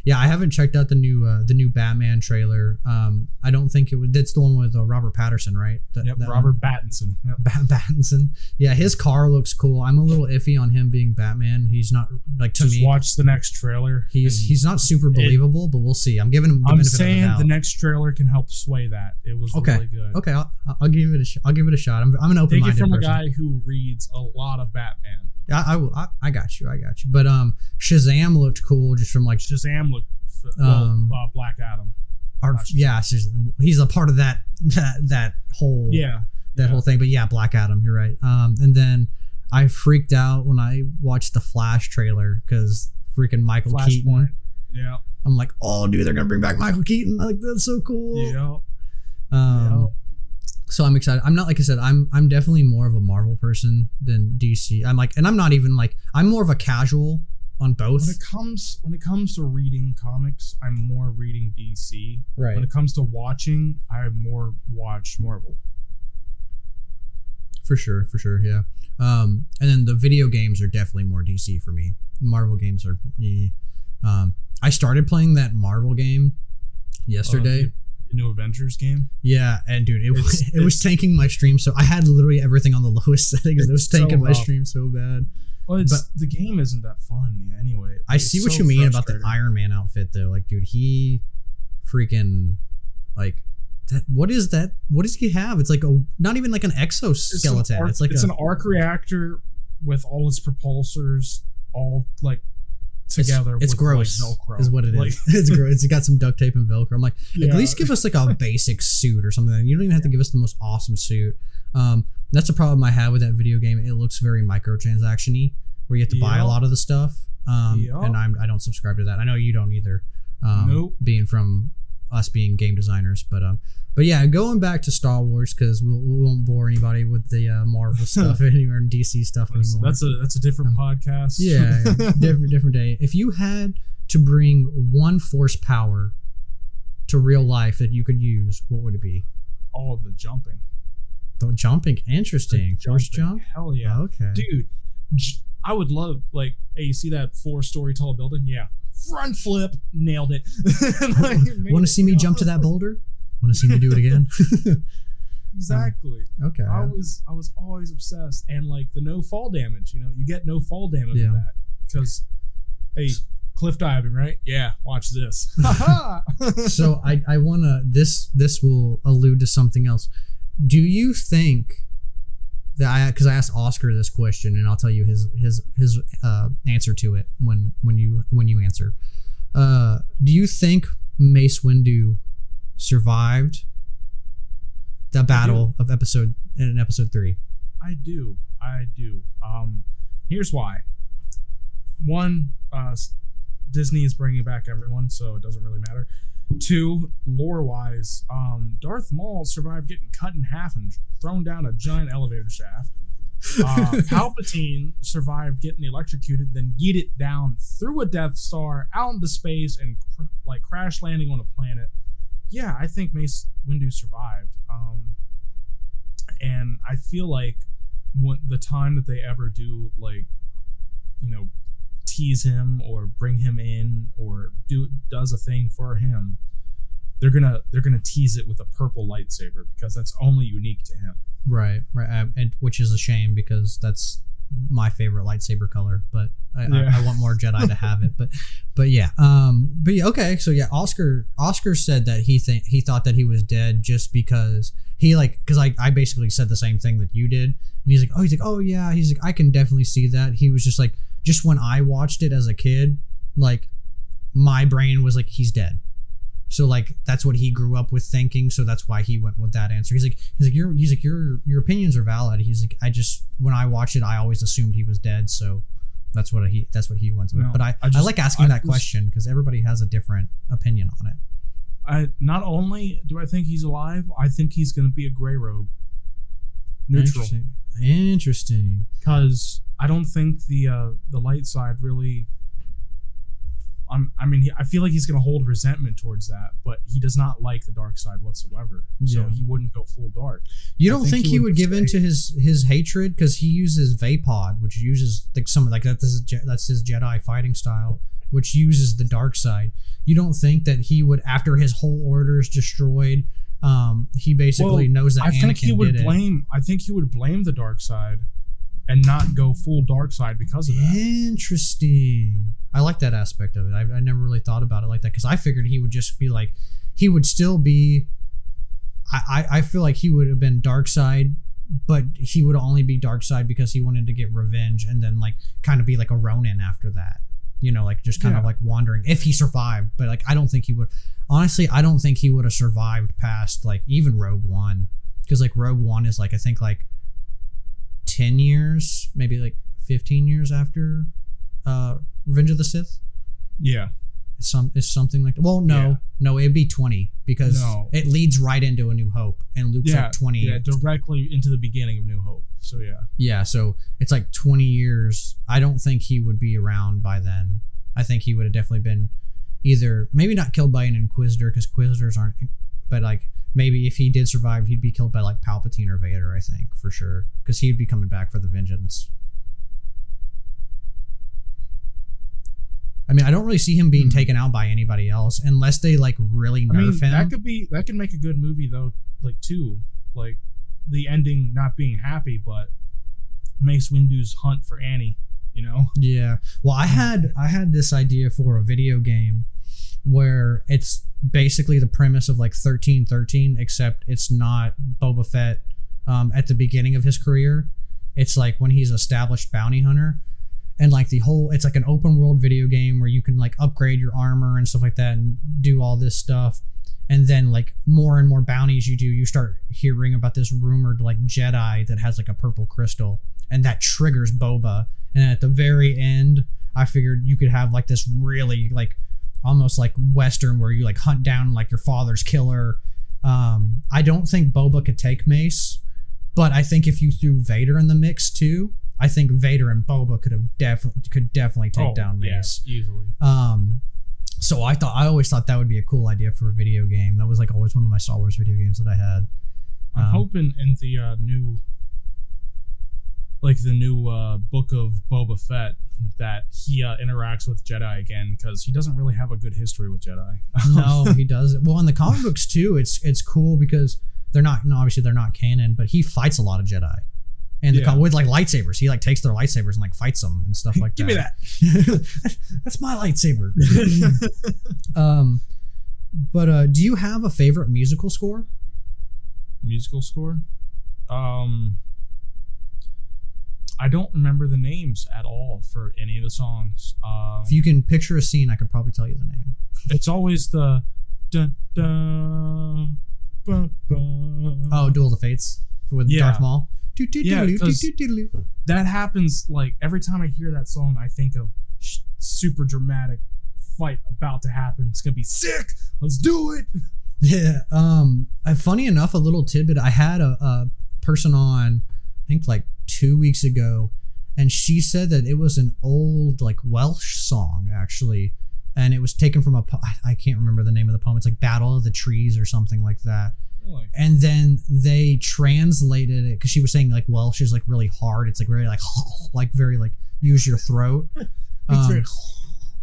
Yeah, I haven't checked out the new Batman trailer. I don't think it would. That's the one with Robert Pattinson, right? Robert Pattinson. Yep. Pattinson. Yeah, his car looks cool. I'm a little iffy on him being Batman. He's not like to Just me. watch the next trailer. He's not super believable, but we'll see. I'm giving him. I'm saying the next trailer can help sway that. It was really good. Okay, I'll give it a. I'll give it a shot. I'm an open-minded person. Take it from a guy who reads a lot of Batman. Yeah, I got you. But Shazam looked cool just from like Shazam looked Black Adam. He's a part of that whole whole thing. But yeah, Black Adam. You're right. And then I freaked out when I watched the Flash trailer because freaking Michael Keaton. Yeah. I'm like, oh, dude, they're gonna bring back Michael Keaton. Like that's so cool. Yeah. So I'm excited. I'm not, like I said, I'm definitely more of a Marvel person than DC. I'm like, and I'm not even like, I'm more of a casual on both. When it comes to reading comics, I'm more reading DC. Right. When it comes to watching, I more watch Marvel. For sure, yeah. And then the video games are definitely more DC for me. Marvel games are, I started playing that Marvel game yesterday. The new Avengers game. Yeah, and dude, it was tanking my stream. So I had literally everything on the lowest settings. It was tanking my stream so bad. Well, the game isn't that fun anyway. I see what you mean about the Iron Man outfit though. Like, dude, he freaking like that. What is that? What does he have? It's like not even like an exoskeleton. It's an arc reactor with all its propulsors all like together. It's gross, like Velcro. Is what it is. It's gross. It's got some duct tape and Velcro. I'm like, at least give us like a basic suit or something. You don't even have to give us the most awesome suit. That's the problem I have with that video game. It looks very microtransaction-y, where you have to buy a lot of the stuff. And I don't subscribe to that. I know you don't either. Nope. Being from us being game designers, but yeah, going back to Star Wars because we won't bore anybody with the Marvel stuff anymore and DC stuff anymore. That's a different podcast. Yeah, different day. If you had to bring one force power to real life that you could use, what would it be? Oh, the jumping. The jumping, interesting. Force jump? Hell yeah. Okay. Dude, I would love, like, hey, you see that 4-story tall building? Yeah. Front flip, nailed it. Want to see me jump to that boulder? Want to see me do it again? Exactly. Okay. I was always obsessed, and like the no fall damage. You get no fall damage with that because, hey, cliff diving, right? Yeah. Watch this. So I wanna this will allude to something else. Do you think that because I asked Oscar this question and I'll tell you his answer to it when you answer. Do you think Mace Windu survived the battle of episode 3? I do. Here's why. One, Disney is bringing back everyone, so it doesn't really matter. 2, lore-wise, Darth Maul survived getting cut in half and thrown down a giant elevator shaft. Palpatine survived getting electrocuted, then yeeted down through a Death Star out into space and crash landing on a planet. Yeah, I think Mace Windu survived. And I feel like the time that they ever do, tease him or bring him in or does a thing for him, they're gonna tease it with a purple lightsaber because that's only unique to him. Right, and which is a shame because that's my favorite lightsaber color, but I want more Jedi to have it. But yeah, okay. So yeah, Oscar said that he thought that he was dead just because because I basically said the same thing that you did, and he's like, oh yeah, he's like, I can definitely see that. He was just like, just when I watched it as a kid, like my brain was like, he's dead. So like that's what he grew up with thinking. So that's why he went with that answer. He's like your opinions are valid. He's like, when I watched it, I always assumed he was dead. So that's what he went with. But I like asking that question because everybody has a different opinion on it. Not only do I think he's alive, I think he's going to be a gray robe. Neutral. Interesting. Because I don't think the light side really. I feel like he's going to hold resentment towards that, but he does not like the dark side whatsoever. So he wouldn't go full dark. You don't think he would give in to his hatred, because he uses Vapod, which uses like some like that's his Jedi fighting style, which uses the dark side. You don't think that he would, after his whole order is destroyed, he basically knows that Anakin did it? I think he would blame the dark side and not go full dark side because of that. Interesting. I like that aspect of it. I never really thought about it like that, because I figured he would just be like, he would still be. I feel like he would have been dark side, but he would only be dark side because he wanted to get revenge, and then like kind of be like a Ronin after that. You know, like just kind of like wandering if he survived. But like I don't think he would. Honestly, I don't think he would have survived past like even Rogue One, because like Rogue One is like I think like 10 years, maybe like 15 years after Revenge of the Sith. Yeah. It's something like that. Well, no, it'd be 20, because it leads right into A New Hope, and Luke's like 20. Yeah, directly into the beginning of New Hope. So yeah. Yeah, so it's like 20 years. I don't think he would be around by then. I think he would have definitely been either, maybe not killed by an Inquisitor, because Inquisitors aren't, but like maybe if he did survive, he'd be killed by like Palpatine or Vader, I think, for sure, because he'd be coming back for the vengeance. I mean, I don't really see him being taken out by anybody else unless they like really nerf him. That could make a good movie though, like too, like the ending not being happy, but Mace Windu's hunt for Annie, you know? Yeah. Well, I had this idea for a video game where it's basically the premise of like 1313, except it's not Boba Fett at the beginning of his career. It's like when he's established bounty hunter. And like it's like an open world video game where you can like upgrade your armor and stuff like that and do all this stuff. And then like more and more bounties you start hearing about this rumored like Jedi that has like a purple crystal, and that triggers Boba. And at the very end, I figured you could have like this really like almost like Western where you like hunt down like your father's killer. I don't think Boba could take Mace, but I think if you threw Vader in the mix too, I think Vader and Boba could definitely take down Mace. Yeah, easily. So I always thought that would be a cool idea for a video game. That was like always one of my Star Wars video games that I had. I'm hoping in the new book of Boba Fett that he interacts with Jedi again, because he doesn't really have a good history with Jedi. No, he doesn't. Well, in the comic books too, it's cool because obviously they're not canon, but he fights a lot of Jedi. And with like lightsabers, he like takes their lightsabers and like fights them and stuff like that. Give me that. That's my lightsaber. But do you have a favorite musical score? Musical score? I don't remember the names at all for any of the songs. If you can picture a scene, I could probably tell you the name. It's always the dun, dun, ba, ba. Oh, Duel of the Fates with Darth Maul. Yeah, that happens like every time I hear that song. I think of super dramatic fight about to happen. It's gonna be sick. Let's do it. Yeah. Funny enough, a little tidbit. I had a person on, I think like 2 weeks ago, and she said that it was an old like Welsh song actually, and it was taken from I can't remember the name of the poem. It's like Battle of the Trees or something like that. Really? And then they translated it because she was saying like Welsh is like really hard. It's like very like very like use your throat.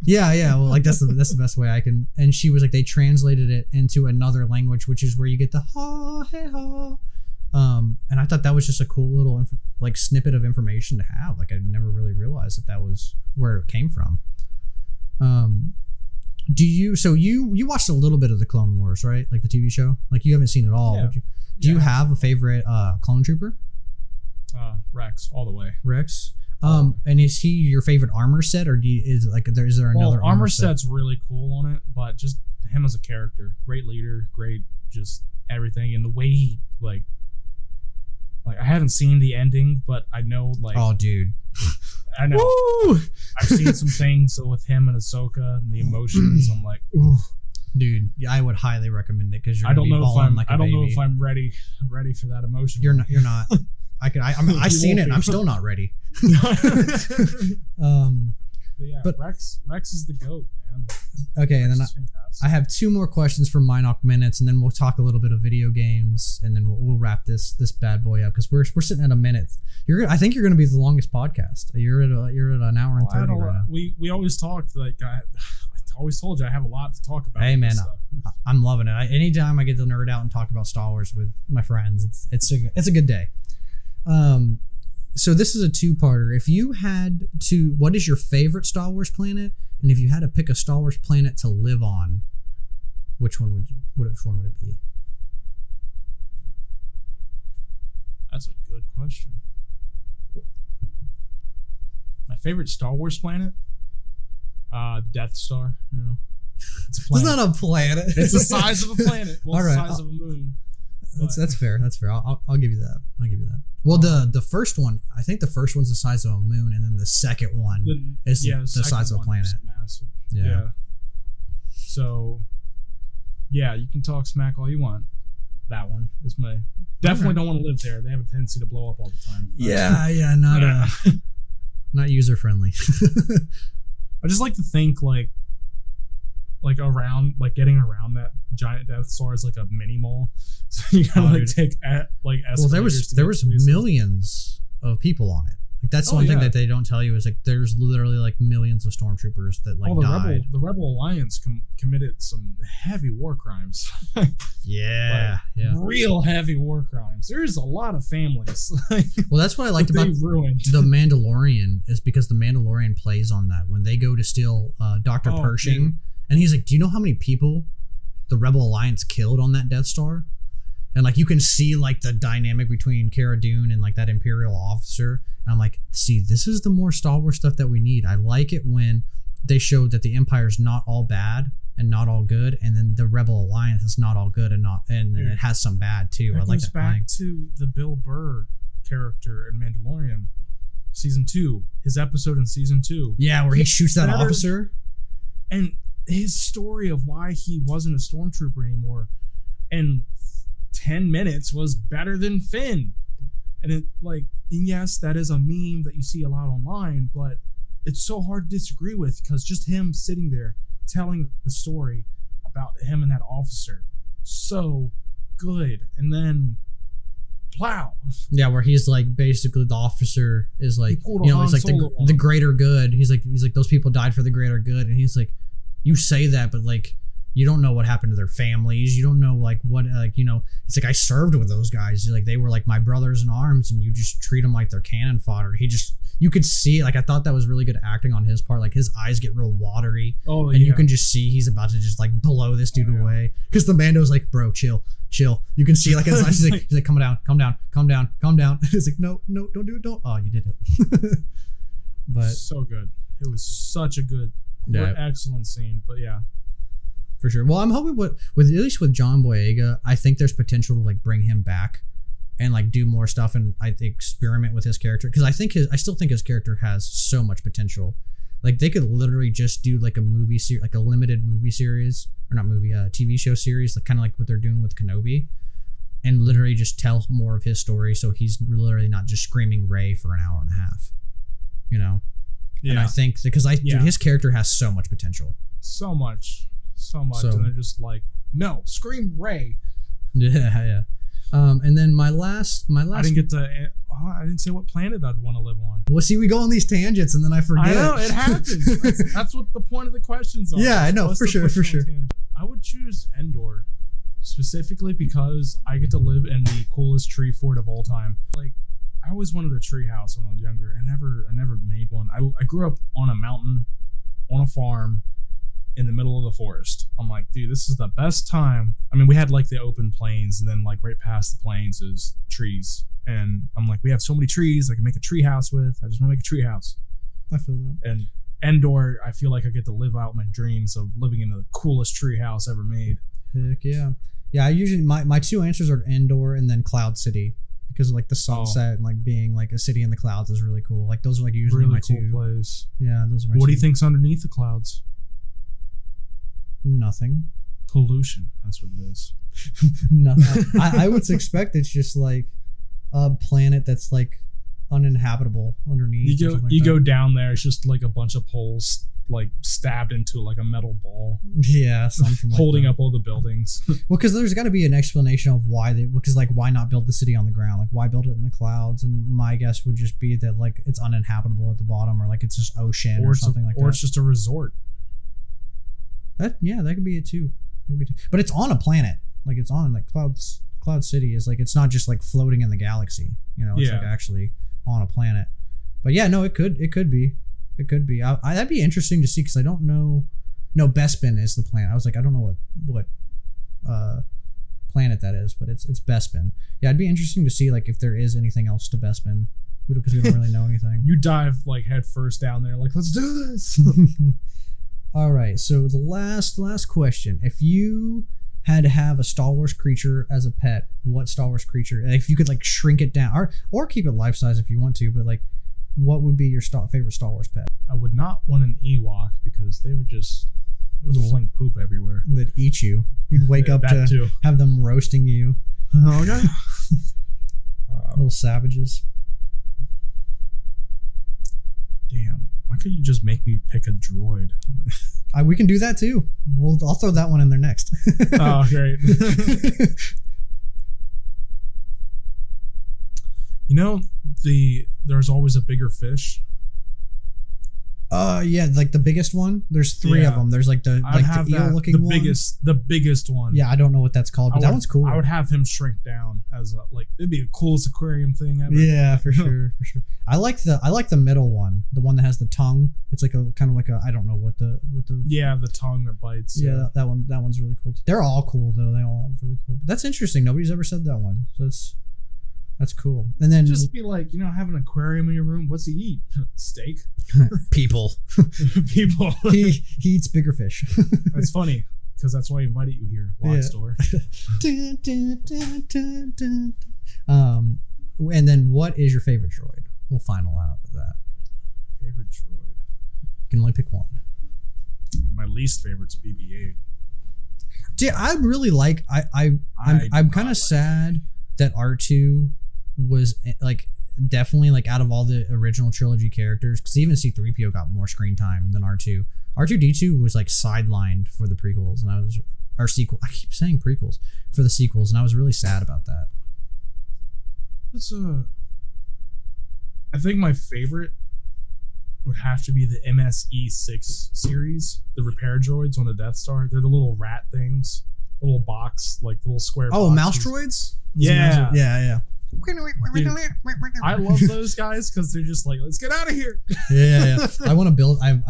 Yeah. Well, like that's the best way I can. And she was like they translated it into another language, which is where you get the ha hey ha. And I thought that was just a cool little like snippet of information to have. Like I never really realized that was where it came from. You watched a little bit of the Clone Wars, right? Like the TV show? Like you haven't seen it all. Yeah. Do you have a favorite clone trooper? Rex, all the way. Rex? And is he your favorite armor set, or is there another armor set's really cool on it, but just him as a character, great leader, great just everything, and the way he like I haven't seen the ending, but I know like oh dude. I know. Woo! I've seen some things with him and Ahsoka and the emotions. I'm like, ooh. Dude, I would highly recommend it because you're I gonna don't be know if balling I'm. like a I don't baby. know if I'm ready for that emotion. You're not. You're not. I've seen it. And I'm still not ready. But Rex is the GOAT, man. Okay, and then Rex is fantastic. I have 2 more questions for Mynonk Minutes, and then we'll talk a little bit of video games, and then we'll wrap this bad boy up because we're sitting at a minute. I think you're gonna be the longest podcast. You're at an hour and 30 right now. We always talked like I always told you I have a lot to talk about. Hey with man, this stuff. I'm loving it. Anytime I get to nerd out and talk about Star Wars with my friends, it's a good day. So this is a 2-parter. If you had to, what is your favorite Star Wars planet? And if you had to pick a Star Wars planet to live on, which one would it be? That's a good question. My favorite Star Wars planet, Death Star. You know, it's a It's planet. not a planet. It's the size of a planet. Well, All it's right. the size of a moon. That's fair. That's fair. I'll give you that. Well, the first one, I think the first one's the size of a moon, and then the second one is the size of a planet. Massive. Yeah. So, yeah, you can talk smack all you want. That one is my. Definitely don't want to live there. They have a tendency to blow up all the time. Yeah, not user friendly. I just like to think like around, like getting around that giant Death Star is like a mini mall. So you gotta take escalators. Well, there was millions of people on it. Like that's one thing that they don't tell you is like there's literally like millions of stormtroopers that like died. The Rebel Alliance committed some heavy war crimes. Yeah. Real heavy war crimes. There's a lot of families. Well, that's what I liked about The Mandalorian is because The Mandalorian plays on that when they go to steal Dr. Pershing, dude. And he's like, "Do you know how many people the Rebel Alliance killed on that Death Star?" And like you can see like the dynamic between Cara Dune and like that Imperial officer. And I'm like, see, this is the more Star Wars stuff that we need. I like it when they showed that the Empire's not all bad and not all good, and then the Rebel Alliance is not all good and it has some bad too. I like that. Back to the Bill Burr character in Mandalorian, season 2, his episode in season 2. Yeah, where he shoots that officer, and his story of why he wasn't a stormtrooper anymore, and 10 minutes was better than Finn. And it and yes, that is a meme that you see a lot online, but it's so hard to disagree with because just him sitting there telling the story about him and that officer, so good. And then plow. Yeah, where he's like basically the officer is like, he's like the greater good. He's like those people died for the greater good, and he's like, you say that, but like you don't know what happened to their families. You don't know like what it's like I served with those guys. Like they were like my brothers in arms, and you just treat them like they're cannon fodder. You could see, like I thought that was really good acting on his part. Like his eyes get real watery, and you can just see he's about to just like blow this dude away. Because the Mando's like, bro, chill. You can see like his eyes. He's like, calm down. He's like, no, don't do it, don't. Oh, you did it. But so good. It was such a good, excellent scene. But yeah. For sure. Well, I'm hoping with at least with John Boyega, I think there's potential to like bring him back and like do more stuff and I think experiment with his character because I still think his character has so much potential. Like they could literally just do like a movie series, like a limited movie series or not movie, TV show series, like kind of like what they're doing with Kenobi, and literally just tell more of his story. So he's literally not just screaming Rey for an hour and a half, Yeah. And I think because dude, his character has so much potential. So much, and they're just like, no, scream Rey. Yeah. And then my last. I didn't get to. I didn't say what planet I'd want to live on. Well, see, we go on these tangents, and then I forget. I know it happens. That's what the point of the questions are. Yeah, I know for sure. I would choose Endor, specifically because I get to live in the coolest tree fort of all time. Like, I always wanted a tree house when I was younger. I never made one. I grew up on a mountain, on a farm, in the middle of the forest. I'm like, dude, this is the best time. I mean, we had like the open plains, and then like right past the plains is trees. And I'm like, we have so many trees I can make a tree house with. I just want to make a tree house. I feel that. And Endor, I feel like I get to live out my dreams of living in the coolest tree house ever made. Heck yeah. Yeah, I usually my 2 answers are Endor and then Cloud City. Because of like the sunset and like being like a city in the clouds is really cool. Like those are like usually really my cool 2. Place. Yeah, those are my 2. What do you think's underneath the clouds? Nothing. Pollution. That's what it is. No, I would suspect it's just like a planet that's like uninhabitable underneath. You go down there. It's just like a bunch of poles like stabbed into like a metal ball. Yeah, something like holding that. up all the buildings. Well, because there's got to be an explanation of why because like why not build the city on the ground? Like why build it in the clouds? And my guess would just be that like it's uninhabitable at the bottom, or like it's just ocean or something like that. Or it's just a resort. That could be it too. But it's on a planet. Like it's on like Cloud City is like it's not just like floating in the galaxy. You know, it's like actually on a planet. But yeah, no, it could be. It could be. That'd be interesting to see because I don't know. No, Bespin is the planet. I was like, I don't know what planet that is, but it's Bespin. Yeah, it'd be interesting to see like if there is anything else to Bespin because we don't really know anything. You dive like head first down there, like let's do this. All right, so the last question: if you had to have a Star Wars creature as a pet, what Star Wars creature? If you could like shrink it down or keep it life size if you want to, but like. What would be your favorite Star Wars pet? I would not want an Ewok because they would fling poop everywhere. They'd eat you. You'd wake up to too. Have them roasting you. Okay. Little savages. Damn. Why couldn't you just make me pick a droid? We can do that too. I'll throw that one in there next. Oh, great. You know, there's always a bigger fish. Yeah, like the biggest one. There's 3 of them. There's like the eel looking one. The biggest one. Yeah, I don't know what that's called, but that one's cool. I would have him shrink down as it'd be the coolest aquarium thing ever. Yeah, for sure. I like the middle one, the one that has the tongue. It's like a kind of like a I don't know what the yeah, the tongue that bites. Yeah, that one's really cool too. They're all cool though. They all have really cool. But that's interesting. Nobody's ever said that one, so that's cool. And then just be like, have an aquarium in your room. What's he eat? Steak. People. He eats bigger fish. That's funny because that's why I invited you here. Watch store. And then what is your favorite droid? We'll final out with that. Favorite droid. You can only pick one. My least favorite's BB-8. See, I really like. I'm kind of sad that R2 was like definitely like out of all the original trilogy characters, because even C-3PO got more screen time than R2. R2-D2 was like sidelined for the prequels, and I keep saying prequels for the sequels, and I was really sad about that. I think my favorite would have to be the MSE-6 series, the repair droids on the Death Star. They're the little rat things, the little box, like the little square. Oh, boxes. mouse droids? Yeah. Yeah. Dude, I love those guys because they're just like, let's get out of here. Yeah. I want to build. I've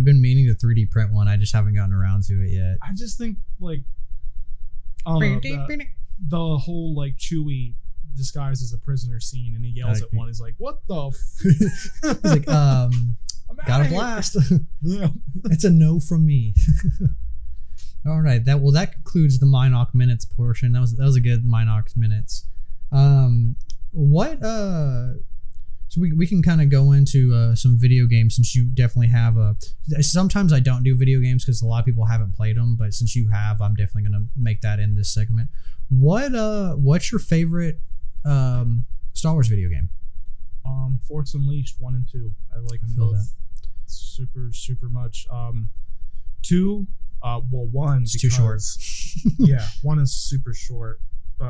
been meaning to 3D print one. I just haven't gotten around to it yet. I just think like, I don't know, the whole like Chewie disguised as a prisoner scene, and he yells at one. He's like, "What the?" He's like, "Got a blast." Yeah, it's a no from me. All right, that concludes the Mynonk Minutes portion. That was a good Mynonk Minutes. So we can kind of go into some video games, since you definitely have sometimes I don't do video games because a lot of people haven't played them, but since you have, I'm definitely going to make that in this segment. What's your favorite Star Wars video game? Force Unleashed 1 and 2. I like them both super much. 2, well, 1 it's too short. Yeah, 1 is super short.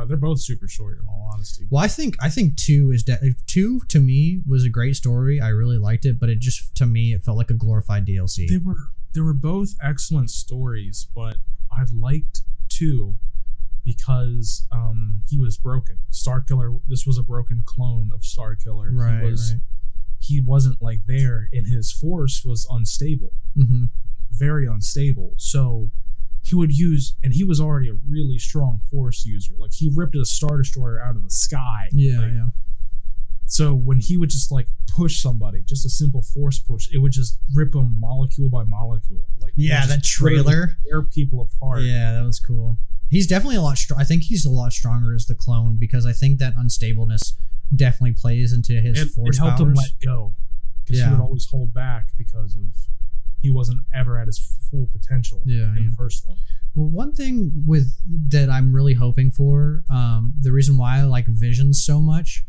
They're both super short, in all honesty. Well, I think 2 is 2 to me was a great story. I really liked it, but it just, to me, it felt like a glorified DLC. They were both excellent stories, but I liked 2 because he was broken. Starkiller. This was a broken clone of Starkiller. Right. He wasn't like there, and his force was unstable. Mm-hmm. Very unstable. So he would use, and he was already a really strong force user. Like, he ripped a Star Destroyer out of the sky. Yeah. So when he would just like push somebody, just a simple force push, it would just rip them molecule by molecule. Like, that trailer tear people apart. Yeah, that was cool. He's definitely a lot I think he's a lot stronger as the clone, because I think that unstableness definitely plays into his force powers. It helped him let go, because he would always hold back because of he wasn't ever at his full potential in the first one. Well, one thing with that I'm really hoping for, the reason why I like Visions so much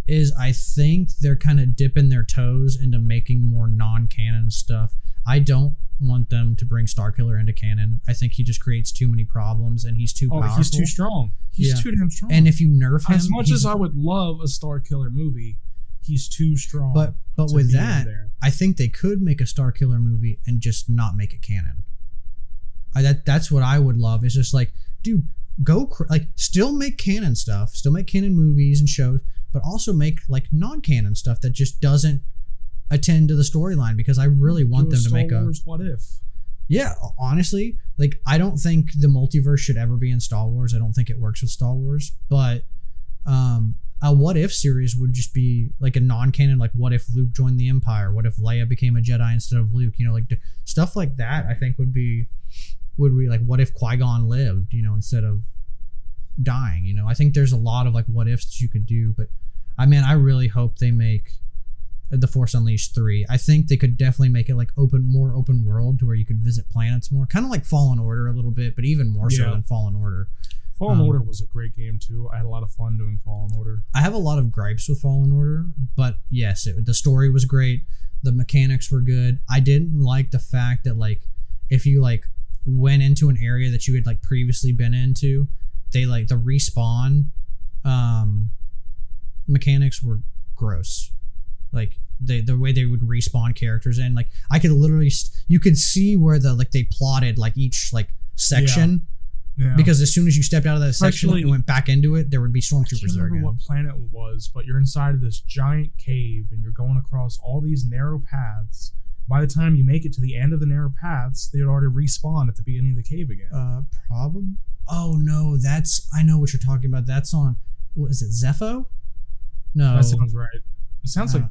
is I think they're kind of dipping their toes into making more non-canon stuff. I don't want them to bring Starkiller into canon. I think he just creates too many problems and he's too powerful. He's too strong. He's too damn strong. And if you nerf him, as much as I would love a Starkiller movie, he's too strong. But with that, I think they could make a Starkiller movie and just not make it canon. That's what I would love. Is just like, dude, still make canon stuff, still make canon movies and shows, but also make like non-canon stuff that just doesn't attend to the storyline, because I really want them to make a What If. Yeah, honestly, like I don't think the multiverse should ever be in Star Wars. I don't think it works with Star Wars, but a What If series would just be like a non-canon, like what if Luke joined the Empire? What if Leia became a Jedi instead of Luke? You know, like stuff like that. I think would be like, what if Qui-Gon lived? You know, instead of dying. You know, I think there's a lot of like what ifs that you could do, but I really hope they make The Force Unleashed 3. I think they could definitely make it like more open world to where you could visit planets more, kind of like Fallen Order a little bit, but even more so than Fallen Order. Fallen Order was a great game too. I had a lot of fun doing Fallen Order. I have a lot of gripes with Fallen Order, but yes, the story was great. The mechanics were good. I didn't like the fact that like if you like went into an area that you had like previously been into, they like the respawn mechanics were gross. Like the way they would respawn characters, and like I could literally you could see where they plotted like each like section. Yeah. Because as soon as you stepped out of that section and went back into it, there would be stormtroopers there again. I don't remember what planet it was, but you're inside of this giant cave and you're going across all these narrow paths. By the time you make it to the end of the narrow paths, they had already respawned at the beginning of the cave again. Probably. Oh no, I know what you're talking about. That's on. What is it? Zepho? No, that sounds right. It sounds like.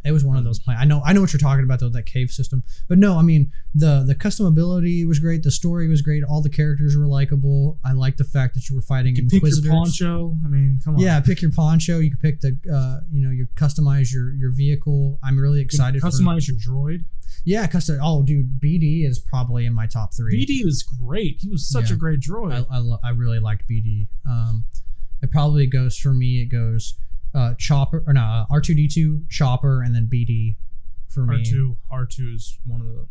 It was one of those planets. I know what you're talking about though, that cave system. But no, I mean the customability was great. The story was great. All the characters were likable. I like the fact that you were fighting Inquisitors. Pick your poncho. I mean, come on. Yeah, pick your poncho. You could pick you customize your vehicle. I'm really excited. Customize your droid. Yeah, Oh, dude, BD is probably in my top 3. BD is great. He was such a great droid. I really liked BD. It probably goes for me. It goes. Chopper or no, R2D2, Chopper, and then BD for me. R2 is one of the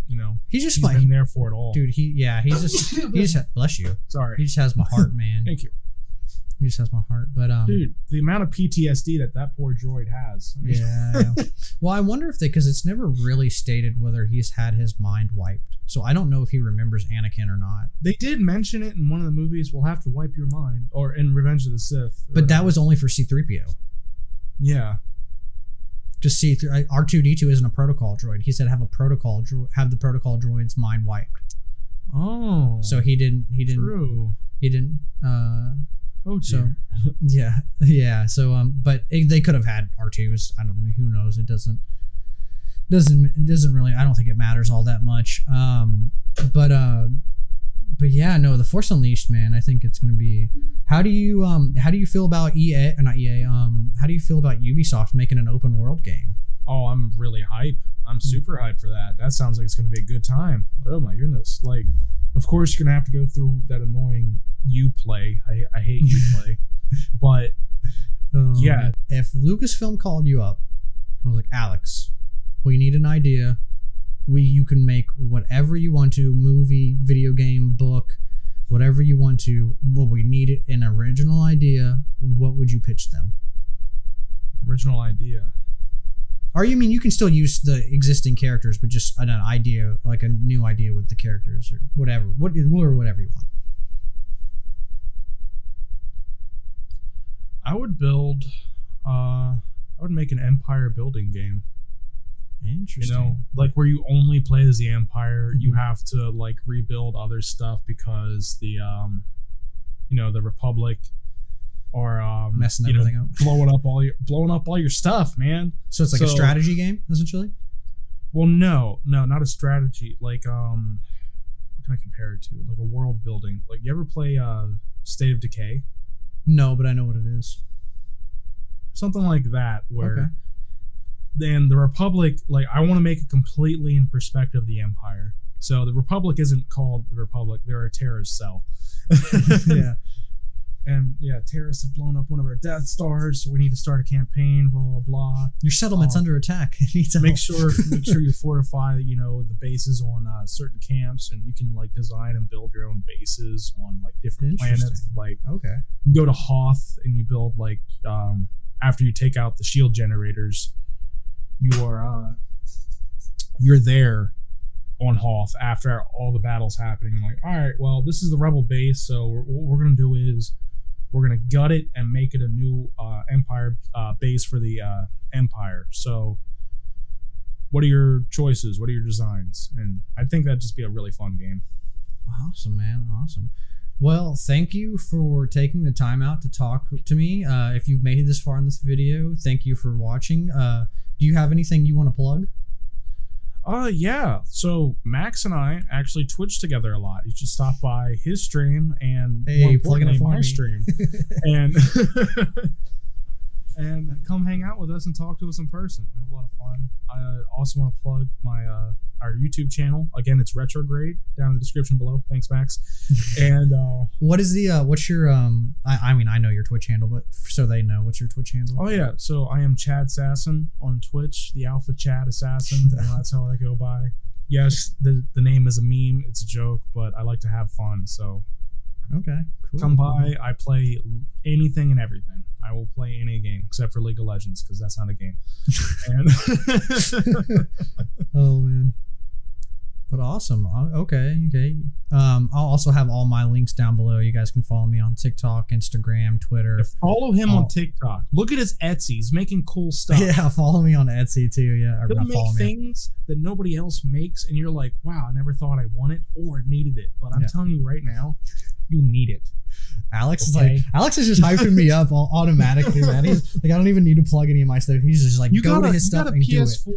he's been there for it all, dude. He just bless you. Sorry, he just has my heart, man. Thank you. He just has my heart, but dude, the amount of PTSD that poor droid has. I mean. Yeah. Well, I wonder if because it's never really stated whether he's had his mind wiped, so I don't know if he remembers Anakin or not. They did mention it in one of the movies. We'll have to wipe your mind, or in Revenge of the Sith. But that was only for C-3PO. Yeah. Just see through R2D2 isn't a protocol droid. He said have the protocol droid's mind wiped. Oh. So he didn't. True. He didn't. Oh dear. So yeah. So but they could have had R2s. I don't know. Who knows? It doesn't really. I don't think it matters all that much. But yeah, no, The Force Unleashed, man. I think it's gonna be. How do you feel about EA or not EA? How do you feel about Ubisoft making an open world game? Oh, I'm really hype. I'm super hyped for that. That sounds like it's gonna be a good time. Oh my goodness! Like, of course you're gonna have to go through that annoying Uplay. I hate Uplay, but yeah. If Lucasfilm called you up, I was like, Alex, we need an idea. You can make whatever you want to, movie, video game, book, whatever you want to, but we need an original idea. What would you pitch them? Original idea. Or you can still use the existing characters, but just an idea, like a new idea with the characters or whatever you want. I would make an empire building game. Interesting. Like where you only play as the Empire. You have to like rebuild other stuff because the the Republic are messing everything up, blowing up all your stuff, man. So it's like a strategy game, essentially. Well, no, not a strategy. Like what can I compare it to? Like a world building. Like you ever play State of Decay? No, but I know what it is. Something like that, where. Then the Republic, like I want to make it completely in perspective of the Empire. So the Republic isn't called the Republic. They're a terrorist cell. Yeah. And yeah, terrorists have blown up one of our Death Stars, so we need to start a campaign, blah, blah, blah. Your settlement's under attack. It needs Make help. sure you fortify, the bases on certain camps, and you can like design and build your own bases on like different planets. Like Okay. you go to Hoth and you build like after you take out the shield generators, you're there on Hoth after all the battles happening. Like, all right, well, this is the rebel base, so what we're gonna do is we're gonna gut it and make it a new Empire base for the Empire. So, what are your choices? What are your designs? And I think that'd just be a really fun game. Awesome, man. Awesome. Well, thank you for taking the time out to talk to me. If you've made it this far in this video, thank you for watching. Do you have anything you want to plug? Yeah. So Max and I actually Twitch together a lot. You should stop by his stream and Hey, plugging it for my me. stream, and and come hang out with us and talk to us in person. We have a lot of fun. I also want to plug my our YouTube channel. Again, it's Retrograde down in the description below. Thanks, Max. And What is the what's your I mean, I know your Twitch handle, but so they know, what's your Twitch handle? oh yeah, so I am Chad Assassin on Twitch, the Alpha Chad Assassin. That's how I go by. Yes, the name is a meme. It's a joke, but I like to have fun. So Okay, cool. come by. I play anything and everything. I will play any game except for League of Legends because that's not a game. And Oh man. But awesome. Okay. I'll also have all my links down below. You guys can follow me on TikTok, Instagram, Twitter. follow him on TikTok. Look at his Etsy. He's making cool stuff. Yeah, follow me on Etsy too. Yeah, or He'll not follow make me. things that nobody else makes, and you're like, wow, I never thought I wanted or needed it. But I'm telling you right now, you need it. Alex Okay. is just hyping me up automatically, man. He's like, I don't even need to plug any of my stuff. He's just like, You go got to a, his you stuff got a and do it. PS4.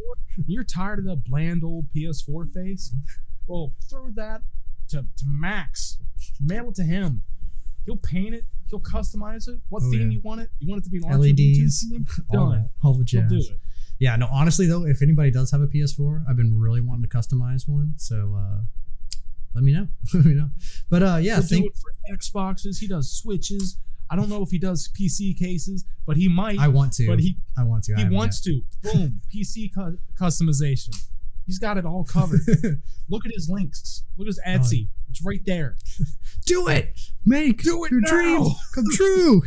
You're tired of the bland old PS4 face. Well, throw that to Max. Mail it to him. He'll paint it. He'll customize it. What Oh, theme yeah. you want it? You want it to be an LEDs, R2D2 theme? all Done. that, all the He'll jazz. do it. Yeah, no, honestly though, if anybody does have a PS4, I've been really wanting to customize one. So let me know. Let me know. But yeah, He'll do it for Xboxes. He does Switches. I don't know if he does PC cases, but he might. I want to. But he I wants to. Boom. PC customization. He's got it all covered. Look at his links. Look at his Etsy. It's right there. Do it. Make Do it your now. dreams come true.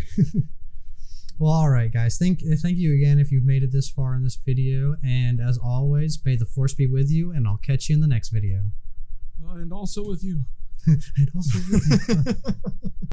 Well, all right, guys. Thank you again if you've made it this far in this video. And as always, may the force be with you, and I'll catch you in the next video. And also with you. And also with you.